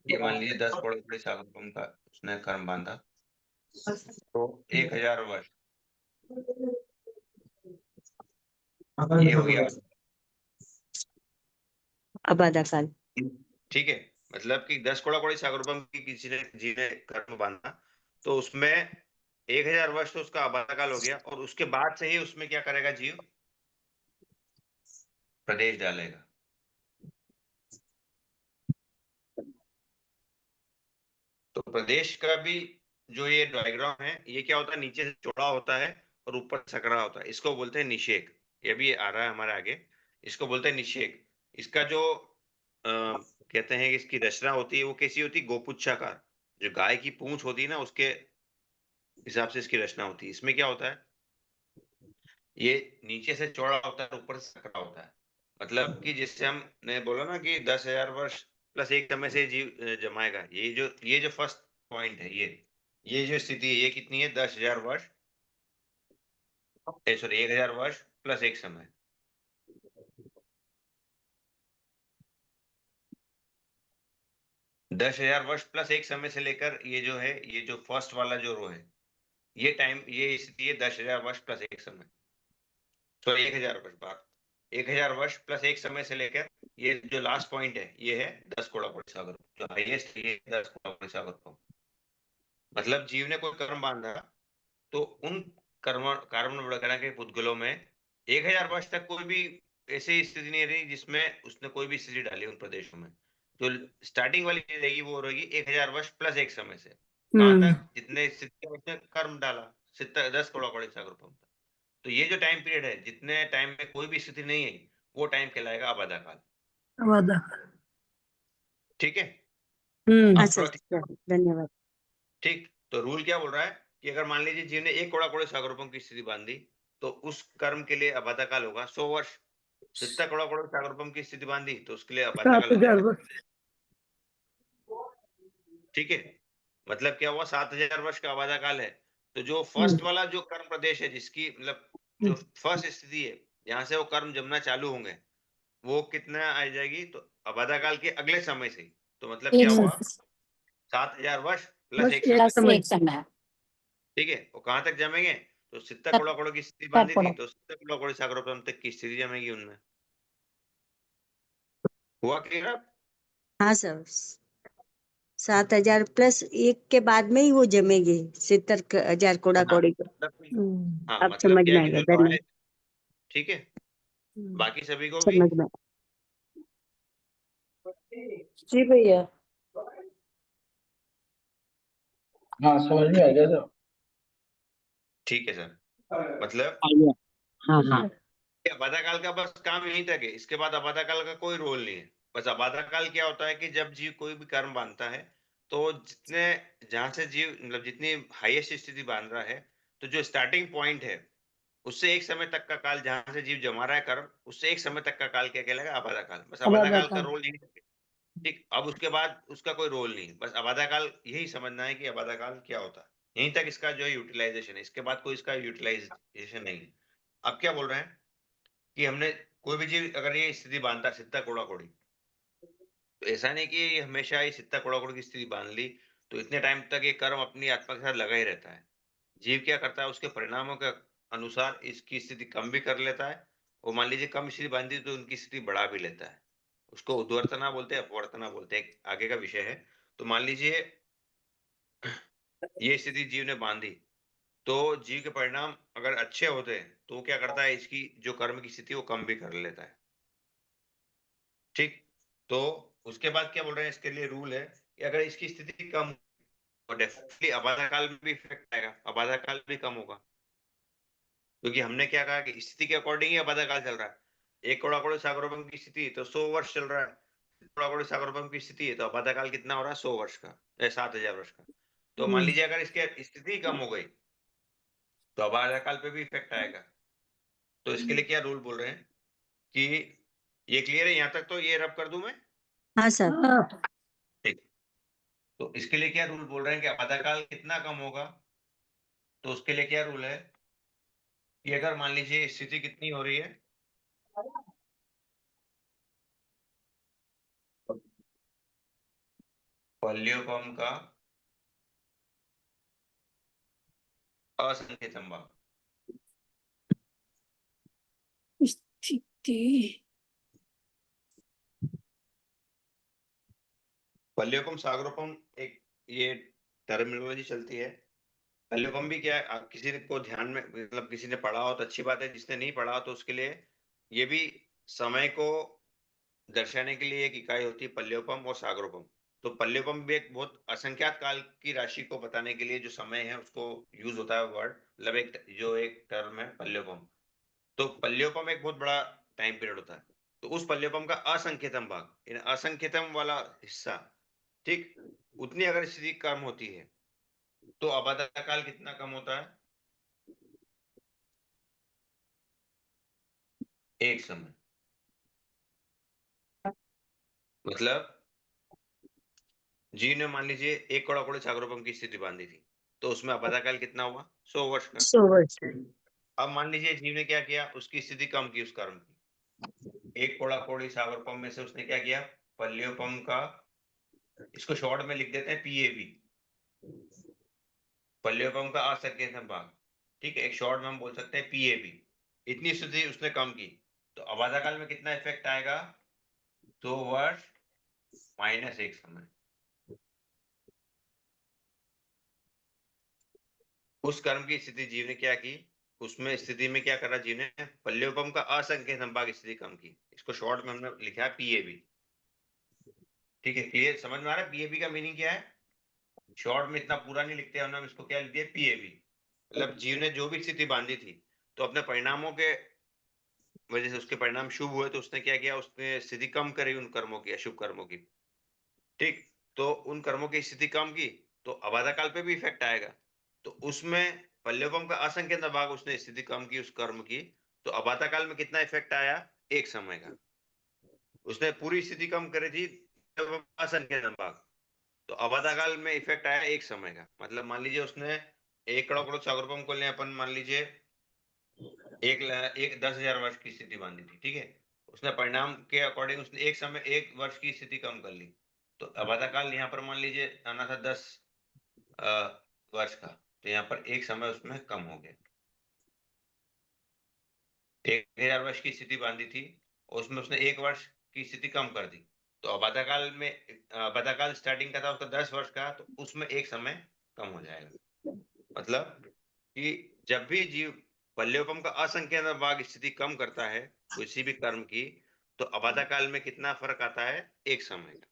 ये मान लीजिए 10 कोड़ा कोड़ी सागरोपम का उसने कर्म बांधा, तो 1000 वर्ष ये हो गया, अबाधा काल। ठीक है। मतलब कि 10 कोड़ा कोड़ी सागरोपम की किसी ने जीव ने कर्म बांधा, तो उसमें 1000 वर्ष तो उसका अबाधा काल हो गया, और उसके बाद से ही उसमें क्या करेगा जीव, प्रदेश डालेगा। तो प्रदेश का भी जो ये डायग्राम है, ये क्या होता है, नीचे से चौड़ा होता है और ऊपर सकरा होता है, इसको बोलते हैं निषेक। ये भी आ रहा है हमारे आगे, इसको बोलते हैं निषेक। इसका जो कहते हैं कि इसकी रचना होती है वो कैसी होती है, गोपुच्छाकार, जो गाय की पूंछ होती है ना, उसके हिसाब से इसकी रचना होती है। इसमें क्या होता है, ये नीचे से चौड़ा होता है, ऊपर से सकरा होता है। मतलब कि जिससे हमने बोला ना कि 10,000 वर्ष प्लस एक समय से जीव जमाएगा, ये जो फर्स्ट पॉइंट है, ये जो स्थिति है, ये कितनी है, 10,000 वर्ष, सॉरी 1,000 वर्ष प्लस एक समय। दस हजार वर्ष प्लस एक समय से लेकर ये जो है, ये जो फर्स्ट वाला जो रो है, ये टाइम, ये स्थिति है 10,000 वर्ष प्लस एक समय, सॉरी 1,000 वर्ष बात, 1,000 वर्ष प्लस एक समय से लेकर ये जो लास्ट पॉइंट है, ये है 10 कोड़ा कोड़ी सागर, जो हाईएस्ट है 10 कोड़ा कोड़ी सागर। मतलब जीव ने कोई कर्म बांधा, तो उन कर्म वगैरह के पुद्गलों में 1,000 वर्ष तक कोई भी ऐसी स्थिति नहीं रही जिसमें उसने कोई भी स्थिति डाली उन प्रदेशों में। जो स्टार्टिंग वाली चीज रहेगी वो रहेगी 1,000 वर्ष प्लस एक समय से, कहाँ तक, जितने स्थिति में उसने कर्म डाला, 10 करोड़ कोड़ी सागर तक। तो ये जो टाइम पीरियड है, जितने टाइम में कोई भी स्थिति नहीं है, वो टाइम कहलाएगा अबाधा काल, अबाधा। ठीक है। अच्छा थोड़ा अच्छा, धन्यवाद। ठीक। तो रूल क्या बोल रहा है कि अगर मान लीजिए जीव ने एक कोड़ा कोड़े सागरोपम की स्थिति बांधी, तो उस कर्म के लिए अबाधा काल होगा 100 वर्ष। 70 कोड़ा कोड़े सागरोपम की स्थिति बांधी तो उसके लिए अबाधा काल हो 7,000 जाएगा, वर्ष। ठीक है। मतलब क्या हुआ, 7,000 वर्ष का अबाधा काल है। तो जो फर्स्ट वाला जो कर्म प्रदेश है, जिसकी मतलब जो फर्स्ट स्थिति है, जहां से वो कर्म जमना चालू होंगे, वो कितना आ जाएगी, तो अबाधा काल के अगले समय से। तो मतलब क्या हुआ, 7,000 वर्ष प्लस बस एक एक समय, समय। एक समय ठीक है। वो कहां तक जमेंगे, तो 70 सत- कोड़ा कोड़ों की स्थिति बांधी थी, कोड़ा। तो 70 कोड़ा कोड़ी सागरोपम तक की स्थिति जमेगी उनमें। हुआ क्लियर आप? हाँ सर, 7,000 प्लस 1 के बाद में ही वो जमेगी 70,000 कोड़ा हाँ, कौड़ी का। हाँ अब मतलब समझ क्या में है कि आएगा, जो आए, धन्यवाद। ठीक है, बाकी सभी को भी समझ में। जी भैया। हाँ समझ में आ गया सर। ठीक है सर। मतलब आइए। हाँ हाँ। अबाधाकाल का बस काम यहीं तक है, इसके बाद अबाधाकाल का कोई रोल नहीं है। बस अबाधाकाल क्या होता है कि जब जीव कोई भी कर्म बांधता है, तो जितने जहां से जीव मतलब जितनी हाईएस्ट स्थिति बांध रहा है, तो जो स्टार्टिंग पॉइंट है उससे एक समय तक का काल, जहां से जीव जमा रहा है कर्म, उससे एक समय तक का काल क्या कहलाएगा? अबाधाकाल। बस अबाधाकाल का अबाधाकाल। रोल यही है। ठीक, अब उसके बाद उसका कोई रोल नहीं, बस अबाधाकाल यही समझना है कि अबाधाकाल क्या होता है। यहीं तक इसका जो है यूटिलाइजेशन है, इसके बाद कोई इसका यूटिलाइजेशन नहीं है। अब क्या बोल रहे हैं कि हमने कोई भी चीज अगर ये स्थिति बांधता है, सित्ता कोड़ा कोड़ी, तो ऐसा नहीं कि ये हमेशा ये सित्ता कोड़ा कोड़ी की स्थिति बांध ली तो इतने टाइम तक ये कर्म अपनी आत्मा के साथ लगा ही रहता है। जीव क्या करता है, उसके परिणामों के अनुसार इसकी स्थिति कम भी कर लेता है, और मान लीजिए कम स्थिति बांधी तो उनकी स्थिति बढ़ा भी लेता है। उसको उद्वर्तना बोलते हैं, अपवर्तना बोलते हैं, एक आगे का विषय है। तो मान लीजिए ये स्थिति जीव ने बांधी, तो जीव के परिणाम अगर अच्छे होते हैं तो वो क्या करता है, इसकी जो कर्म की स्थिति वो कम भी कर लेता है। ठीक, तो उसके बाद क्या बोल रहे हैं, इसके लिए रूल है कि अगर इसकी स्थिति कम, तो डेफिनेटली अबाधा काल में भी इफेक्ट आएगा, अबाधा काल भी कम होगा। क्योंकि हमने क्या कहा कि स्थिति के अकॉर्डिंग ही अबाधा काल चल रहा है। एक करोड़ करोड़ सागरोपम की स्थिति तो 100 वर्ष चल रहा है, करोड़ करोड़ सागरोपम की स्थिति है तो अबाधा काल कितना हो रहा है? 100 वर्ष का, 7,000 वर्ष का। तो मान लीजिए अगर इसके स्थिति कम हो गई तो अबाधा काल पे भी इफेक्ट आएगा। तो इसके लिए क्या रूल बोल रहे हैं कि ये क्लियर है यहाँ तक? तो ये रब कर दूं मैं? हाँ सर। ठीक, तो इसके लिए क्या रूल बोल रहे हैं कि अबाधा काल कितना कम होगा? तो उसके लिए क्या रूल है कि अगर मान लीजिए स्थिति कितनी हो रही है, पल्लियोपम का असंख्यतम भाग, स्थिति। पल्लियोपम सागरोपम एक ये टर्मिनोलॉजी चलती है। पल्लियोपम भी क्या है, किसी को ध्यान में मतलब किसी ने पढ़ा हो तो अच्छी बात है, जिसने नहीं पढ़ा तो उसके लिए ये भी समय को दर्शाने के लिए एक इकाई होती है पल्लियोपम और सागरोपम। तो पल्लियोपम भी एक बहुत असंख्यात काल की राशि को बताने के लिए जो समय है उसको यूज होता है वर्ड, मतलब एक जो एक टर्म है पल्लियोपम। तो पल्लियोपम एक बहुत बड़ा टाइम पीरियड होता है। तो उस पल्लियोपम का असंख्यतम भाग, इन असंख्यतम वाला हिस्सा, ठीक, उतनी अगर स्थिति कम होती है तो आबादा काल कितना कम होता है? एक समय। मतलब जी ने मान लीजिए 1 करोड़ सागरोपम की स्थिति बांधी थी, तो उसमें आबादा काल कितना हुआ? 100 वर्ष का। 100 वर्ष। अब मान लीजिए जीव ने क्या किया, उसकी स्थिति कम की उस कर्म की। 1 कोड़ा सागरोपम में से उसने क्या किया, पल्लियोपम का, इसको शॉर्ट में लिख देते हैं पीएबी, पल्लियोपम का असंख्यतम भाग। ठीक है, एक शॉर्ट में हम बोल सकते हैं पीएबी। इतनी स्थिति उसने कम की, तो आबादा काल में कितना इफेक्ट आएगा? 2 वर्ष माइनस एक समय। उस कर्म की स्थिति जीव ने क्या की, उसमें स्थिति में क्या करा जीव ने, पल्लियोपम का असंख्य संभाग स्थिति कम की। इसको शॉर्ट में हमने लिखा है पीएबी। ठीक है, क्लियर समझ में आ रहा है पीएबी का मीनिंग क्या है? शॉर्ट में इतना पूरा नहीं लिखते, हमने इसको क्या लिख दिया, पीएबी। मतलब जीव ने जो भी स्थिति बांधी थी, तो अपने परिणामों के वजह से उसके परिणाम शुभ हुए, तो उसने क्या किया, उसने स्थिति कम करी उन कर्मों की, अशुभ कर्मों की। ठीक, तो उन कर्मों की स्थिति कम की तो अबाधा काल पे भी इफेक्ट आएगा। तो उसमें पल्लवम का असंख्य भाग उसने स्थिति कम की उस कर्म की, तो अबाधा काल में कितना इफेक्ट आया? एक समय का। उसने पूरी स्थिति कम करी थी, असंख्य भाग, तो अबाधा काल में इफेक्ट आया एक समय का। मतलब मान लीजिए उसने 1 करोड़ सागरोपम को ले अपन मान लीजिए एक 10,000 वर्ष की स्थिति बांधी थी, ठीक है। उसने परिणाम के अकॉर्डिंग उसने एक समय 1 वर्ष की स्थिति कम कर ली, तो अबाधा काल यहाँ पर मान लीजिए आना था 10 वर्ष का, तो यहाँ पर एक समय उसमें कम हो गया। 1,000 वर्ष की स्थिति बांधी थी, उसमें उसने 1 वर्ष की स्थिति कम कर दी, तो अबाधाकाल स्टार्टिंग का था उसका 10 वर्ष का, तो उसमें एक समय कम हो जाएगा। मतलब कि जब भी जीव पल्योपम का असंकीर्ण भाग स्थिति कम करता है किसी भी कर्म की, तो अबाधाकाल में कितना फर्क आता है? एक समय का।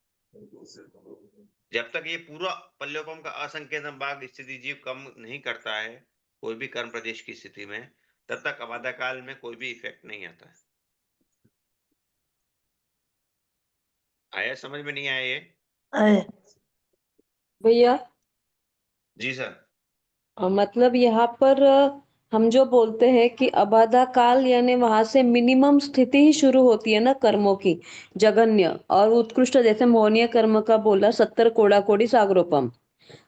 जब तक ये पूरा पल्योपम का असंकीर्ण भाग स्थिति जीव कम नहीं करता है कोई भी कर्म प्रदेश की स्थिति में, तब तक अबाधाकाल में कोई भी इफेक्ट नहीं आता है। आया समझ में? नहीं आया ये? आया। भैया जी सर। मतलब यहाँ पर हम जो बोलते हैं कि अबाधा काल यानी वहां से मिनिमम स्थिति ही शुरू होती है ना कर्मों की, जघन्य और उत्कृष्ट, जैसे मोहनीय कर्म का बोला 70 कोड़ा कोड़ी सागरोपम,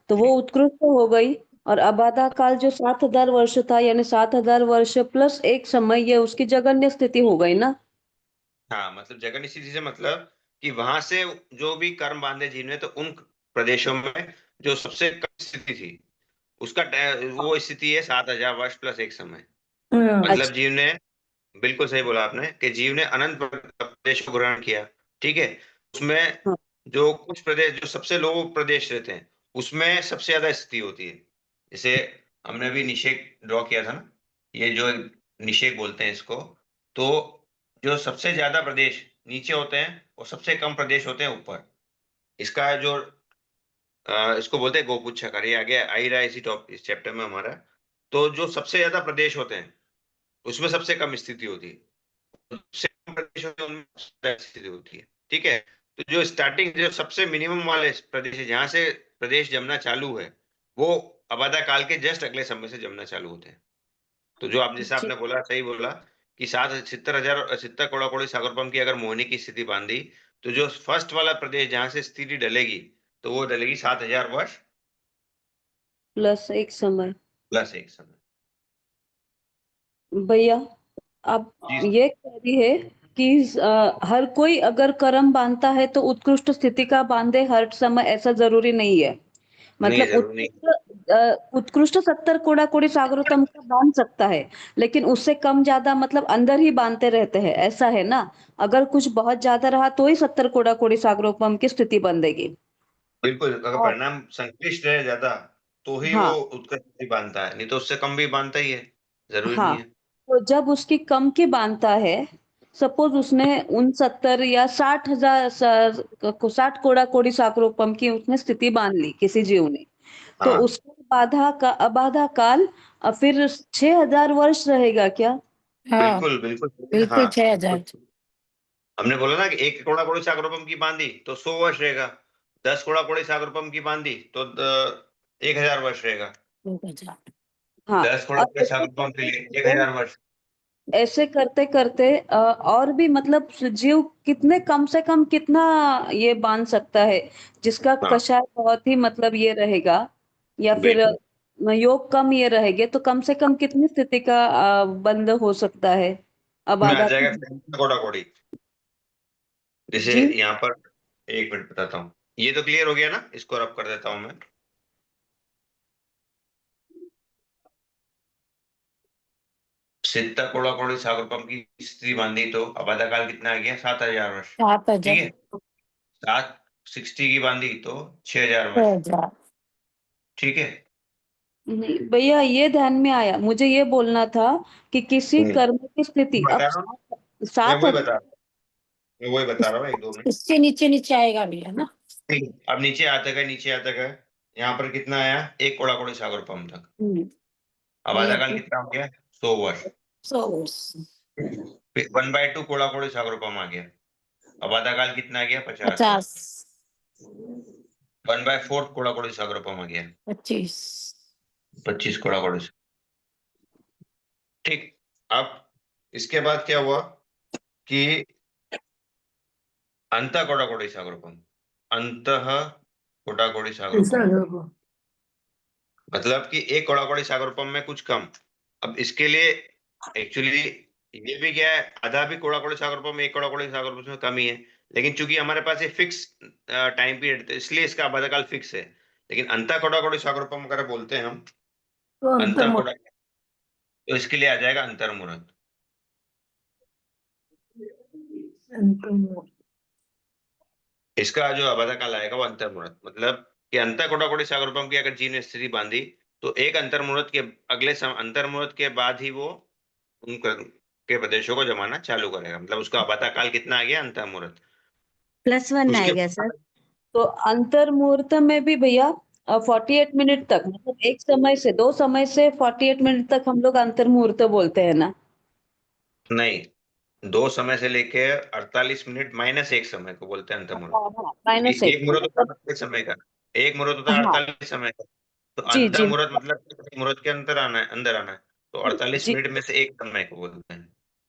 तो वो उत्कृष्ट हो गई। और अबाधा काल जो 7,000 वर्ष था यानी 7,000 वर्ष प्लस एक समय, ये उसकी जघन्य स्थिति हो गई ना। हाँ, मतलब जगन स्थिति से मतलब कि वहां से जो भी कर्म बांधे जीव ने, तो उन प्रदेशों में जो सबसे कम स्थिति थी उसका वो स्थिति है 7,000 वर्ष प्लस एक समय। मतलब जीव ने, बिल्कुल सही बोला आपने, कि जीव ने अनंत प्रदेश को ग्रहण किया। ठीक है, उसमें हाँ। जो कुछ प्रदेश जो सबसे लो प्रदेश रहते हैं उसमें सबसे ज्यादा स्थिति होती है। जैसे हमने अभी निषेक ड्रॉ किया था ना, ये जो निषेक बोलते हैं इसको, तो जो सबसे ज्यादा प्रदेश नीचे होते हैं और सबसे कम प्रदेश होते हैं ऊपर। इसका जो इसको बोलते हैं गोपुच्छा कार्य, ये आगे आ ही रहा है इस चैप्टर में हमारा। तो जो सबसे ज्यादा प्रदेश होते हैं उसमें सबसे कम स्थिति होती है, सबसे कम प्रदेश होते हैं उनमें सबसे ज्यादा स्थिति होती है। ठीक है, तो जो स्टार्टिंग जो सबसे मिनिमम वाले प्रदेश है, जहां से प्रदेश जमना चालू है, वो अबाधा काल के जस्ट अगले समय से जमना चालू होते हैं। तो जो आप जैसे आपने बोला, सही बोला कि 70 कोड़ा कोड़ी सागरपम की अगर मोहिनी की स्थिति बांधी, तो जो फर्स्ट वाला प्रदेश जहां से स्थिति डलेगी, तो वो डलेगी 7,000 वर्ष प्लस एक समय। प्लस एक समय। भैया अब जी ये कह रही है कि हर कोई अगर कर्म बांधता है तो उत्कृष्ट स्थिति का बांधे हर समय, ऐसा जरूरी नहीं है। नहीं है, मतलब जरूर नहीं। उत्कृष्ट 70 कोड़ा कोड़ी सागरोतम का बांध सकता है, लेकिन उससे कम ज्यादा मतलब अंदर ही बांधते रहते हैं, ऐसा है ना। अगर कुछ बहुत ज्यादा रहा तो ही 70 कोड़ा कोड़ी सागरोपम की स्थिति बंधेगी। बिल्कुल, अगर और परिणाम संक्लिष्ट है ज्यादा, तो ही वो हाँ उत्कृष्ट बांधता है, नहीं तो उससे कम भी बांधता ही है, जरूरी नहीं हाँ, है। तो जब उसकी कम की बांधता है, सपोज उसने उन 70 या 60,000 60 कोड़ा कोड़ी साकरोपम की उसने स्थिति बांध ली किसी जीव ने, तो हाँ, उसका अबाधा काल फिर 6,000 वर्ष रहेगा क्या? हाँ, बिल्कुल बिल्कुल बिल्कुल हाँ, 6,000। हमने बोला ना कि 1 कोड़ा कोड़ी सागरोपम की बांधी तो 100 वर्ष रहेगा, 10 कोड़ा कोड़ी सागरोपम की बांधी तो 1,000 वर्ष रहेगा, 1,000। हाँ, 10 कोड़ा और कोड़ी ऐसे सागरोपम के करते लिए करते 1,000 वर्ष। ऐसे करते करते और भी मतलब जीव कितने कम से कम कितना ये बांध सकता है, जिसका हाँ, कषाय बहुत ही मतलब ये रहेगा, या फिर बिल्कुल। योग कम ये रहेंगे, तो कम से कम कितनी स्थिति का बंद हो सकता है अब में आ आधा। जाएगा 10 कोड़ा कोड़ी। जैसे जी यहाँ पर, एक मिनट बताता हूँ, ये तो क्लियर हो गया ना, इसको रब कर देता हूँ मैं। 70 कोड़ा कोड़ी सागरोपम की स्थिति बांधी तो अबाधा काल कितना आ गया? 7,000 वर्ष। 7,000। ठीक है, 760 की बांधी तो 6,000 वर्ष। 6,000। ठीक है। नहीं भैया, ये ध्यान में आया, मुझे ये बोलना था कि किसी कर्म की स्थिति अब बता रहा हूँ, मैं सात वही बता मैं वही बता रहा हूँ, 1-2 मिनट। इससे नीचे नीचे आएगा भी, है ना। ठीक है, अब नीचे आते गए, यहाँ पर कितना आया? 1 कोड़ा कोड़ी सागरोपम तक। अब आधा भैया काल कितना हो गया? 100 वर्ष। 100। 1/2 कोड़ा कोड़ी सागरोपम आ गया। अब आधा काल कितना आ गया? 50 वर्ष। 50। 1/4 कोड़ा कोड़ी सागरोपम आ गया। 25। 25 कोड़ा कोड़ी। ठीक, अब इसके बाद क्या हुआ कि अंत कोड़ा कोड़ी सागरोपम, अंत कोड़ा कोड़ी सागरोपम, मतलब कि 1 कोड़ा कोड़ी सागरोपम में कुछ कम। अब इसके लिए एक्चुअली ये भी क्या है, आधा भी कोड़ा कोड़ी सागरोपम 1 कोड़ा कोड़ी सागरोपम में कम ही है, लेकिन चूंकि हमारे पास ये फिक्स टाइम पीरियड, तो इसलिए इसका आबादकाल फिक्स है। लेकिन अंत कोड़ा कोड़ी सागरोपम अगर बोलते हैं हम, तो अंत अंतर कोड़ा, तो इसके लिए आ जाएगा अंतर्मुहूर्त। इसका जो आबादा काल आएगा वो अंतर्मुहूर्त, मतलब कि अंतर कोटाकोटी सागरोपम की अगर जी ने स्थिति बांधी तो एक अंतर्मुहूर्त के अगले अंतर्मुहूर्त के बाद ही वो उन के प्रदेशों को जमाना चालू करेगा, मतलब उसका आबादा काल कितना आ गया, अंतर्मुहूर्त। +1 उसके आएगा सर। तो अंतर मुहूर्त में भी भैया 48 मिनट तक, मतलब एक समय से 2 समय से 48 मिनट तक हम लोग अंतर मुहूर्त बोलते हैं ना? नहीं, 2 समय से लेके 48 मिनट माइनस एक समय को बोलते हैं अंतर्मुहूर्त। हाँ हाँ, -1 एक मुहूर्त होता है मतलब 48 समय का, एक मुहूर्त होता है हाँ 48 समय का, तो जी अंतर जी मुहूर्त मतलब मुहूर्त के अंदर आना है, तो 48 जी मिनट में से एक समय को बोलते हैं।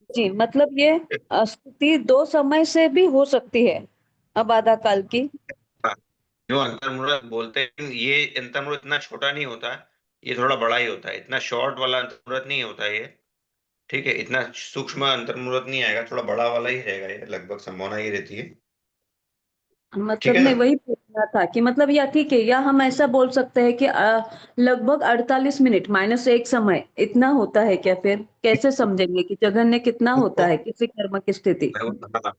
जी, मतलब ये स्थिति 2 समय से भी हो सकती है आबादा काल की। हाँ, जो अंतर मुहूर्त बोलते हैं ये अंतर मुहूर्त इतना छोटा नहीं होता है, ये थोड़ा बड़ा ही होता है, इतना शॉर्ट वाला अंतर मुहूर्त नहीं होता ये। ठीक है, इतना सूक्ष्म अंतर मुहूर्त नहीं आएगा, थोड़ा बड़ा वाला ही रहेगा, ये लगभग संभावना ये रहती है। ठीक मतलब है मैं ना? वही पूछना था कि मतलब या ठीक है, या हम ऐसा बोल सकते हैं कि लगभग 48 मिनट -1 समय इतना होता है क्या? फिर कैसे समझेंगे कि जघन्य कितना होता है किसी कर्म की स्थिति? हाँ,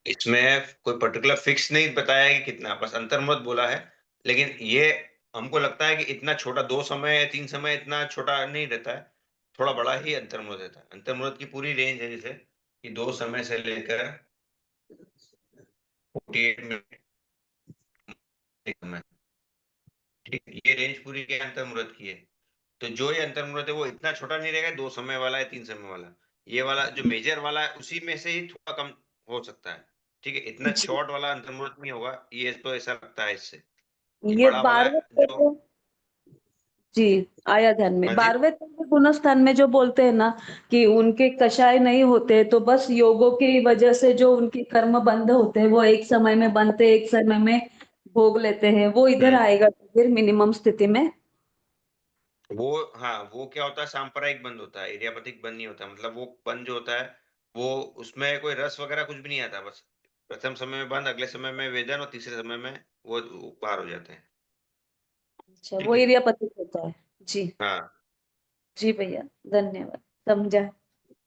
इसमें कोई पर्टिकुलर फिक्स नहीं बताया है कि कितना, बस अंतर्मुहूर्त बोला है। लेकिन ये हमको लगता है कि इतना छोटा 2 समय या 3 समय इतना छोटा नहीं रहता है, थोड़ा बड़ा ही अंतर्मुहूर्त रहता है। अंतर्मुहूर्त की पूरी रेंज है जैसे कि 2 समय से लेकर 48 मिनट एक समय। ठीक है, ये रेंज पूरी के अंतर्मुहूर्त की है। तो जो ये अंतर्मुहूर्त है वो इतना छोटा नहीं रहेगा 2 समय वाला या 3 समय वाला। ये वाला जो मेजर वाला है उसी में से ही थोड़ा कम हो सकता है। ठीक है, इतना जी, शॉर्ट वाला अंतर्मुहूर्त नहीं होगा, ये तो ऐसा लगता है इससे कि ये बड़ा वाला 12वें जो। जी आया ध्यान में। हाँ जी। 12वें गुणस्थान में जो बोलते हैं ना कि उनके कषाय नहीं होते, तो बस योगों की वजह से जो उनके कर्म बंध होते हैं वो एक समय में बनते, एक समय में भोग लेते हैं, वो इधर हम्म, आएगा फिर मिनिमम स्थिति में। वो हाँ, वो क्या होता है, सांप्रदायिक बंद होता है, इडियापैथिक बंद नहीं होता। मतलब वो बंद जो होता है वो उसमें कोई रस वगैरह कुछ भी नहीं आता, बस प्रथम समय में बंद, अगले समय में वेदन और तीसरे समय में वो पार हो जाते हैं। अच्छा, ठीक वो है। एरिया पति होता है। जी हाँ, जी भैया, धन्यवाद, समझा।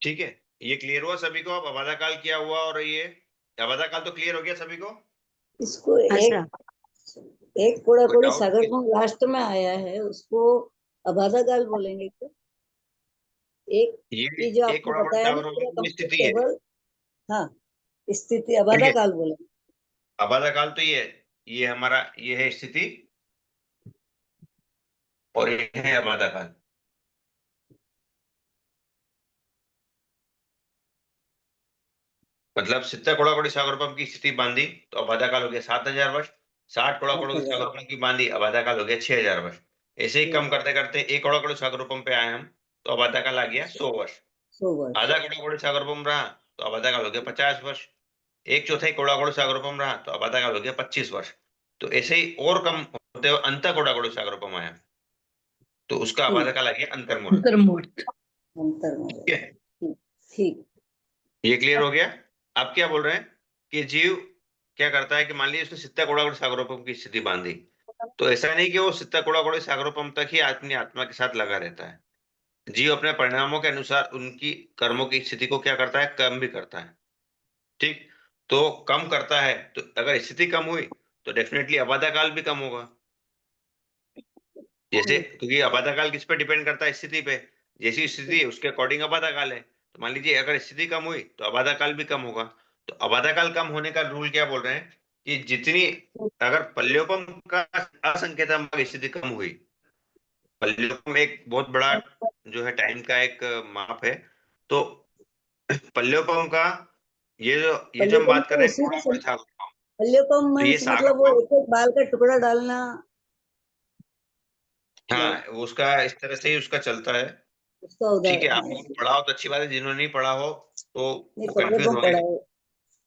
ठीक है, ये क्लियर हुआ सभी को? अब अबाधा काल क्या हुआ, और ये अबाधा काल तो क्लियर हो गया सभी को? इसको हाँ एक सर। एक कोड़ा कोई कोड़ी डाउट? सागर लास्ट में आया है, उसको अबाधा काल बोलेंगे क्या? एक ये ये जो एक आपने कोड़ा बताया ना सागर पूरा की कंप्लीट स्थिति है। टेबल। हाँ, स्थिति ठीक अबाधा है, काल बोलेंगे। अबाधा काल तो ये हमारा ये है स्थिति, और ये है अबाधा काल। मतलब 70 कोड़ाकोड़ी सागरोपम की स्थिति बांधी तो अबाधा काल हो गया 7000 वर्ष। 60 कोड़ाकोड़ी 7,000। सागरोपम की बांधी, अबाधा काल हो गया 6000 वर्ष। ऐसे ही कम करते करते एक कोड़ाकोड़ी सागरोपम पे आए हम, तो अबाधा काल आ गया 100 वर्ष। 100 वर्ष। आधा कोड़ाकोड़ी सागरोपम रहा तो अबाधा काल हो गया 50 वर्ष। एक चौथाई कोड़ाकोड़ी सागरोपम रहा तो अबाधा काल हो गया 25 वर्ष। तो ऐसे ही और कम होते हुए अंत कोड़ाकोड़ी सागरोपम आया, तो उसका ठीक। आबादा काल आ गया अंतर्मुहूर्त। अंतर्मुहूर्त। अंतर में। ठीक है, ठीक। ठीक। ये क्लियर हो गया? आप क्या बोल रहे हैं कि जीव क्या करता है कि मान लीजिए उसने सित्ता कोड़ाकोड़ी सागरोपम की स्थिति बांधी, तो ऐसा नहीं कि वो सित्ता कोड़ाकोड़ी सागरोपम तक ही अपनी आत्मा के साथ लगा रहता है। जीव अपने परिणामों के अनुसार उनकी कर्मों की स्थिति को क्या करता है, कम भी करता है। ठीक, तो कम करता है तो अगर स्थिति कम हुई तो डेफिनेटली अबाधा काल भी कम होगा। जैसे क्योंकि अबाधा काल किस पे डिपेंड करता है, स्थिति पे। जैसी स्थिति है उसके अकॉर्डिंग अबाधा काल है। तो मान लीजिए अगर स्थिति कम हुई तो अबाधा काल भी कम होगा। तो अबाधा काल कम होने का रूल क्या बोल रहे हैं कि जितनी अगर पल्योपम का असंख्यतम स्थिति कम हुई, पल्योपम एक बहुत बड़ा जो है टाइम का एक माप है, तो पल्योपम का ये जो हम पल्लेपम बात कर तो रहे हैं उसी में कोड़ाकोड़ी सागरोपम, पल्लेपम तो ये मीन्स मतलब वो सागरोपम। एक एक बाल का टुकड़ा डालना। हाँ, वो उसका इस तरह से ही उसका चलता है। उसका ठीक है, उदाहरण आपने है। पढ़ा हो तो अच्छी बात है, जिन्होंने नहीं पढ़ा हो तो नहीं, वो कंफ्यूज पल्लेपम होंगे। पड़ा है।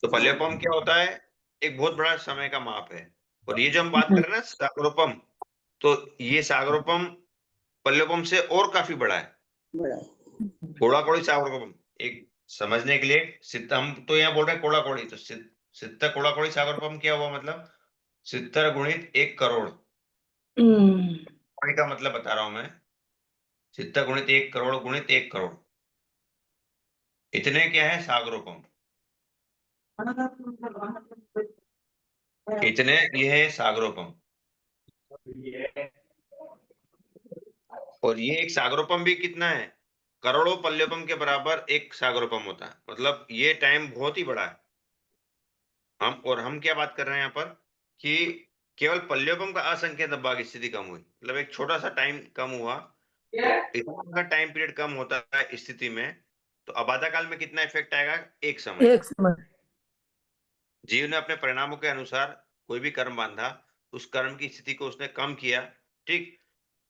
तो हाँ। पल्योपम क्या होता है, एक बहुत बड़ा समय का माप है। और ये जो हम बात कर रहे हैं ना सागरोपम, तो ये सागरोपम पल्योपम से और काफी बड़ा है। बड़ा है। कोड़ा कोड़ी सागरोपम एक समझने के लिए सिद्ध, हम तो यहाँ बोल रहे हैं कोड़ा कोड़ी, तो सिद्ध कोड़ा कोड़ी सागरोपम क्या हुआ, मतलब 70 गुणित 1 करोड़। कोड़ी का मतलब बता रहा हूं मैं, 70 गुणित 1 करोड़ गुणित 1 करोड़, इतने क्या है सागरोपम। इतने ये है सागरोपम, और ये एक सागरोपम भी कितना है, करोड़ों पल्योपम के बराबर एक सागरोपम होता है। मतलब ये टाइम बहुत ही बड़ा है। हम क्या बात कर रहे हैं यहाँ पर कि केवल पल्योपम का असंख्य दबा की स्थिति कम हुई, मतलब एक छोटा सा टाइम कम हुआ। इतना टाइम पीरियड कम होता है इस स्थिति में, तो अबाधा काल में कितना इफेक्ट आएगा, एक समय। एक समय। जीव ने अपने परिणामों के अनुसार कोई भी कर्म बांधा, उस कर्म की स्थिति को उसने कम किया। ठीक,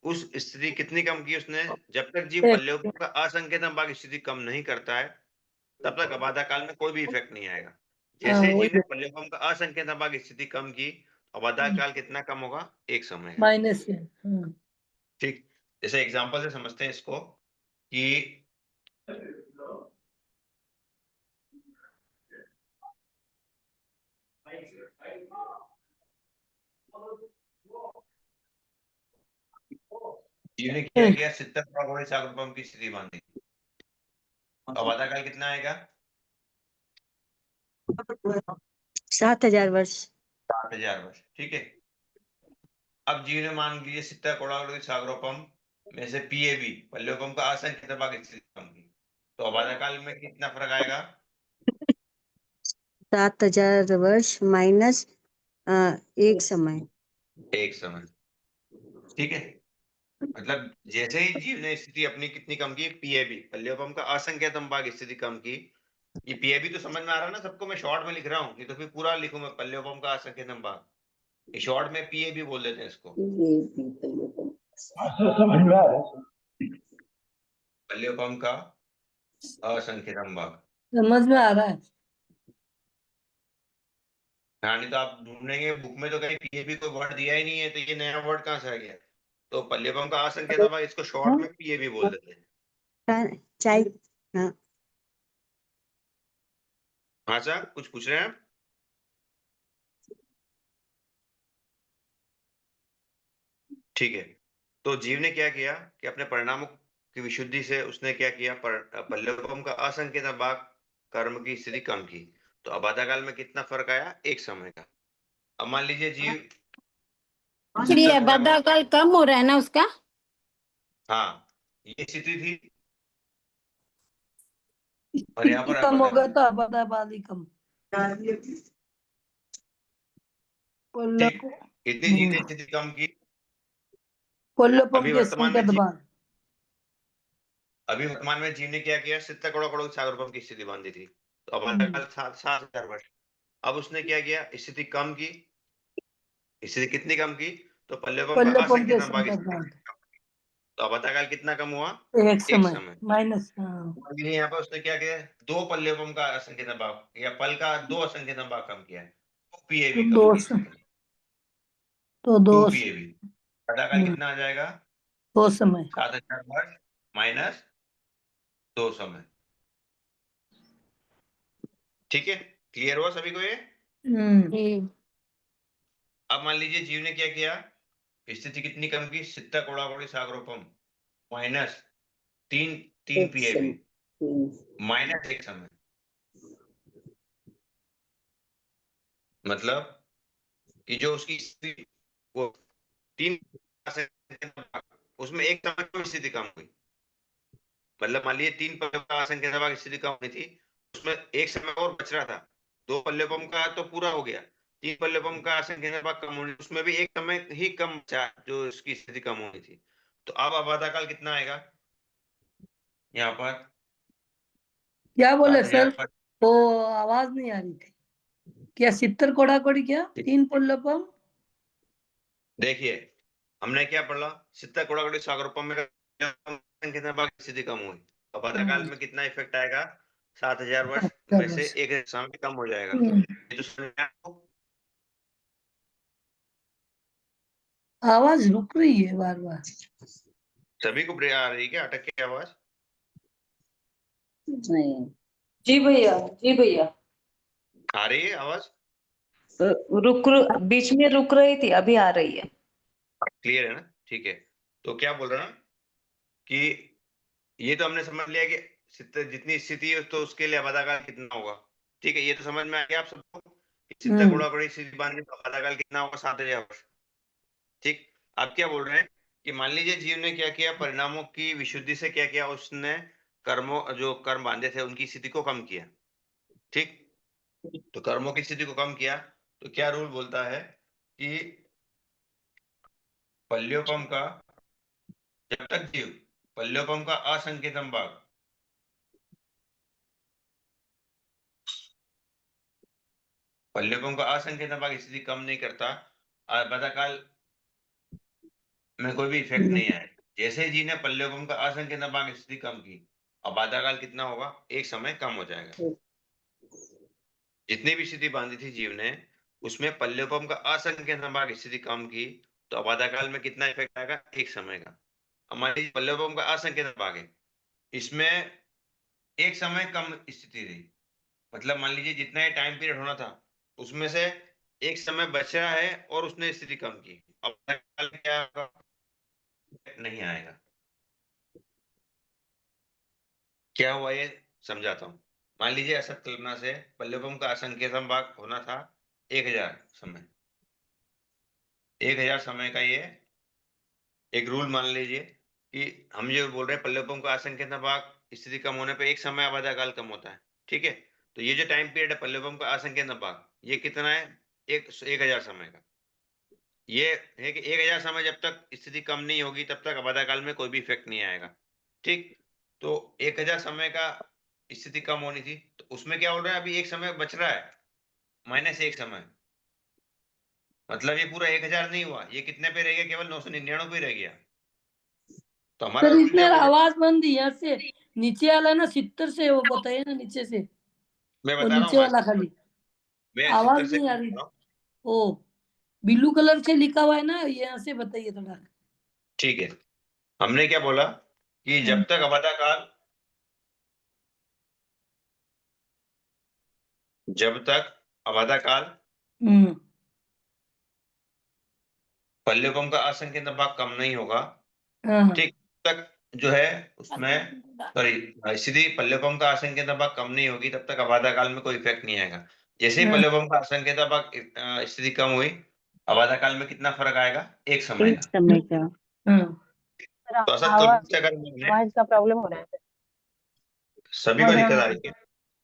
उस स्थिति कितनी कम की उसने, जब तक जीव एक पल्योपम का असंकेतन भाग स्थिति कम नहीं करता है तब तक अबाधा काल में कोई भी इफेक्ट नहीं आएगा। हाँ, जैसे ही वही जीव ने पल्योपम का असंकेतन भाग स्थिति कम की, अबाधा काल कितना कम होगा, एक समय का। माइनस है। ठीक, जैसे एग्जांपल से समझते हैं इसको कि जीव ने क्या किया, 70 सागरोपम की स्थिति बांधी, अबाधा काल कितना आएगा, 7,000 वर्ष। 6000 वर्ष। ठीक है, अब जीव ने मान लीजिए 70 सागरोपम में से पीएबी पल्योपम का असंख्य भाग स्थिति कम की, तो अबाधा काल में कितना फर्क आएगा, 7,000 वर्ष माइनस एक समय। एक समय। ठीक है, मतलब जैसे ही जीव ने स्थिति अपनी कितनी कम की, पीएबी पल्योपम का असंख्यतम भाग स्थिति कम की। ये पीएबी तो समझ में आ रहा है ना सबको, मैं शॉर्ट में लिख रहा हूँ, नहीं तो फिर पूरा लिखूं मैं, पल्योपम का असंख्यतम भाग, ये शॉर्ट में पीएबी बोल देते हैं इसको, ये भी पल्योपम। अच्छा, समझ में आ रहा है। पल्योपम का असंख्यतम भाग। समझ में आ रहा है। हाँ, नहीं तो आप ढूंढेंगे बुक में तो कहीं पीएबी कोई वर्ड दिया ही नहीं है, तो ये नया वर्ड कहाँ से आ गया। तो पल्योपम का असंख्यतम भाग, इसको शॉर्ट में पीएबी बोल देते हैं। चाय। हाँ, हाँ सर, कुछ पूछ रहे हैं आप। ठीक है, तो जीव ने क्या किया कि अपने परिणामों की विशुद्धि से उसने क्या किया, पल्लवम का असंकेत भाग कर्म की स्थिति कम की, तो अबाधा काल में कितना फर्क आया, एक समय का। अब मान लीजिए जीव फिर ये 70 अबाधा काल कम हो रहा है ना उसका। हाँ, ये स्थिति थी, और यहाँ पर कम हो अबाधा गया काल। तो अबाधा बाली कम। ठीक, इतनी जीव ने स्थिति कम की। कोल्लपम अभी के वर्तमान में संकेत बाण। अभी वर्तमान में जीव ने क्या किया, 70 करोड़ सागरोपम की स्थिति बांधी थी, तो अबाधा काल 7,000 वर्ष। अब उसने क्या किया, स्थिति कम की, स्थिति कितनी कम की, तो पल्लवम का कोल्लपम के असंकेतन भाग संकेत स्थिति बाण। कम की। तो अबाधा काल कितना कम हुआ, एक एक समय समय। माइनस। मान लीजिए यहाँ पर उसने क्या किया, दो पल्लवम का असंकेतन भाग या पल का दो असंकेतन भाग कम किया है, तो पीएबी कम दो की इसने, तो दो 2 पीएबी। अबाधा काल कितना आ जाएगा, दो समय। 7,000 वर्ष माइनस 2 समय। ठीक है, क्लियर हुआ सभी को ये। अब मान लीजिए जीव ने क्या किया, स्थिति कितनी कम की, 70 कोड़ा सागरोपम माइनस तीन तीन एक पीएबी समय। माइनस एक समय। मतलब कि जो उसकी स्थिति वो 3 से उसमें एक समय में स्थिति कम हुई। मतलब मान लीजिए 3 पल्लव का स्थिति कम हुई थी, उसमें एक समय और बच रहा था, 2 पल्लवम का तो पूरा हो गया, 3 पल्लवम का असंख्य भाग कम होने, उसमें भी एक समय ही कम बचा जो उसकी स्थिति कम होनी थी। तो अब अबाधा काल कितना आएगा यहाँ पर, क्या बोले 7,000 सर? पर। तो आवाज नहीं आ रही थी। क्या सित्तर कोड़ा कोड़ी क्या 3 कोल्लपम? देखिए हमने क्या पढ़ा, 70 कोड़ा सागरोपम में संख्या भाग स्थिति कम हुई, अबाधा काल में कितना इफेक्ट आएगा, 7,000 वर्ष में से एक समय कम हो जाएगा। ये तो समझ में आया आपको? आवाज रुक रही है बार बार। सभी को आ रही है क्या, अटक की आवाज नहीं, जी भैया, जी भैया। आ रही है आवाज, बीच में रुक रही थी, अभी आ रही है। क्लियर है ना। ठीक है, तो क्या बोल रहा हूं कि ये तो हमने समझ लिया कि जितनी स्थिति है तो उसके लिए अबाधा काल कितना होगा। ठीक है, ये तो समझ में आ गया आप सबको कि सिद्ध गुणागुणी स्थिति बांध तो आधा काल कितना होगा? 7000 वर्ष। ठीक, आप क्या बोल रहे हैं कि मान लीजिए जीव ने क्या किया, परिणामों की विशुद्धि से क्या किया, उसने कर्मों जो कर्म बांधे थे उनकी स्थिति को कम किया। ठीक, तो कर्मों की स्थिति को कम किया तो क्या रूल बोलता है कि पल्योपम का, जब तक जीव पल्योपम का असंकेतम भाग का असंकेतम भाग स्थिति कम नहीं करता, आबादा काल में कोई भी इफेक्ट नहीं आए। जैसे ही जी ने पल्योपम का असंकेतम भाग स्थिति कम की, आबादा काल कितना होगा? एक समय कम हो जाएगा। जितनी भी स्थिति बांधी थी जीव ने, उसमें पल्योपम का असंकेतम भाग स्थिति कम की तो आबादा काल में कितना इफेक्ट आएगा? एक समय का। हमारी पल्योपम का असंकेतम भाग है, इसमें एक समय कम स्थिति रही, मतलब मान लीजिए जितना ही टाइम पीरियड होना था उसमें से एक समय बच रहा है और उसने स्थिति कम की, अब क्या होगा? नहीं आएगा। क्या हुआ ये समझाता हूं। मान लीजिए असत कल्पना से पल्लवम का असंकेतम भाग होना था 1000 समय, 1000 समय का ये एक रूल मान लीजिए कि हम ये बोल रहे हैं पल्लवम का असंकेतम भाग स्थिति कम होने पे एक समय आबादा काल कम होता है। ठीक है, तो ये जो टाइम पीरियड है पल्लवम का असंकेतम भाग, ये कितना है? 1000 समय का। ये है कि 1000 समय जब तक स्थिति कम नहीं होगी तब तक आबादा काल में कोई भी इफेक्ट नहीं आएगा। ठीक, तो 1000 समय का स्थिति कम होनी थी, तो उसमें क्या हो रहा है? अभी एक समय बच रहा है, -1 समय, मतलब ये पूरा 1000 नहीं हुआ, ये कितने पे रह गया? केवल 999 पे रह गया। तो हमारा सर रूल इसमें क्या बोल रहा है? आवाज बंद यहाँ से नीचे वाला ना 70 से, वो बताइए ना नीचे से, मैं वो बता रहा नीचे हूँ, वाला खाली मैं आवाज 70 से नहीं आ बता रही। रहा हूँ। ओ ब्लू कलर से लिखा हुआ है ना, यहाँ से बताइए थोड़ा। ठीक है, हमने क्या बोला कि जब तक आबादा काल, जब तक आबादा काल पल्लवम का असंकेतम भाग कम नहीं होगा, हाँ ठीक, तक जो है उसमें, सॉरी, स्थिति पल्लवम का असंकेतम भाग कम नहीं होगी तब तक आबादा काल में कोई इफेक्ट नहीं आएगा। जैसे ही पल्लवम का असंकेतम भाग स्थिति कम हुई, आबादा काल में कितना फर्क आएगा? एक समय एक का। समय का। तो असत कल्पना से अगर हमने, आवाज का प्रॉब्लम हो रहा है। सभी को दिक्कत आ रही है? एक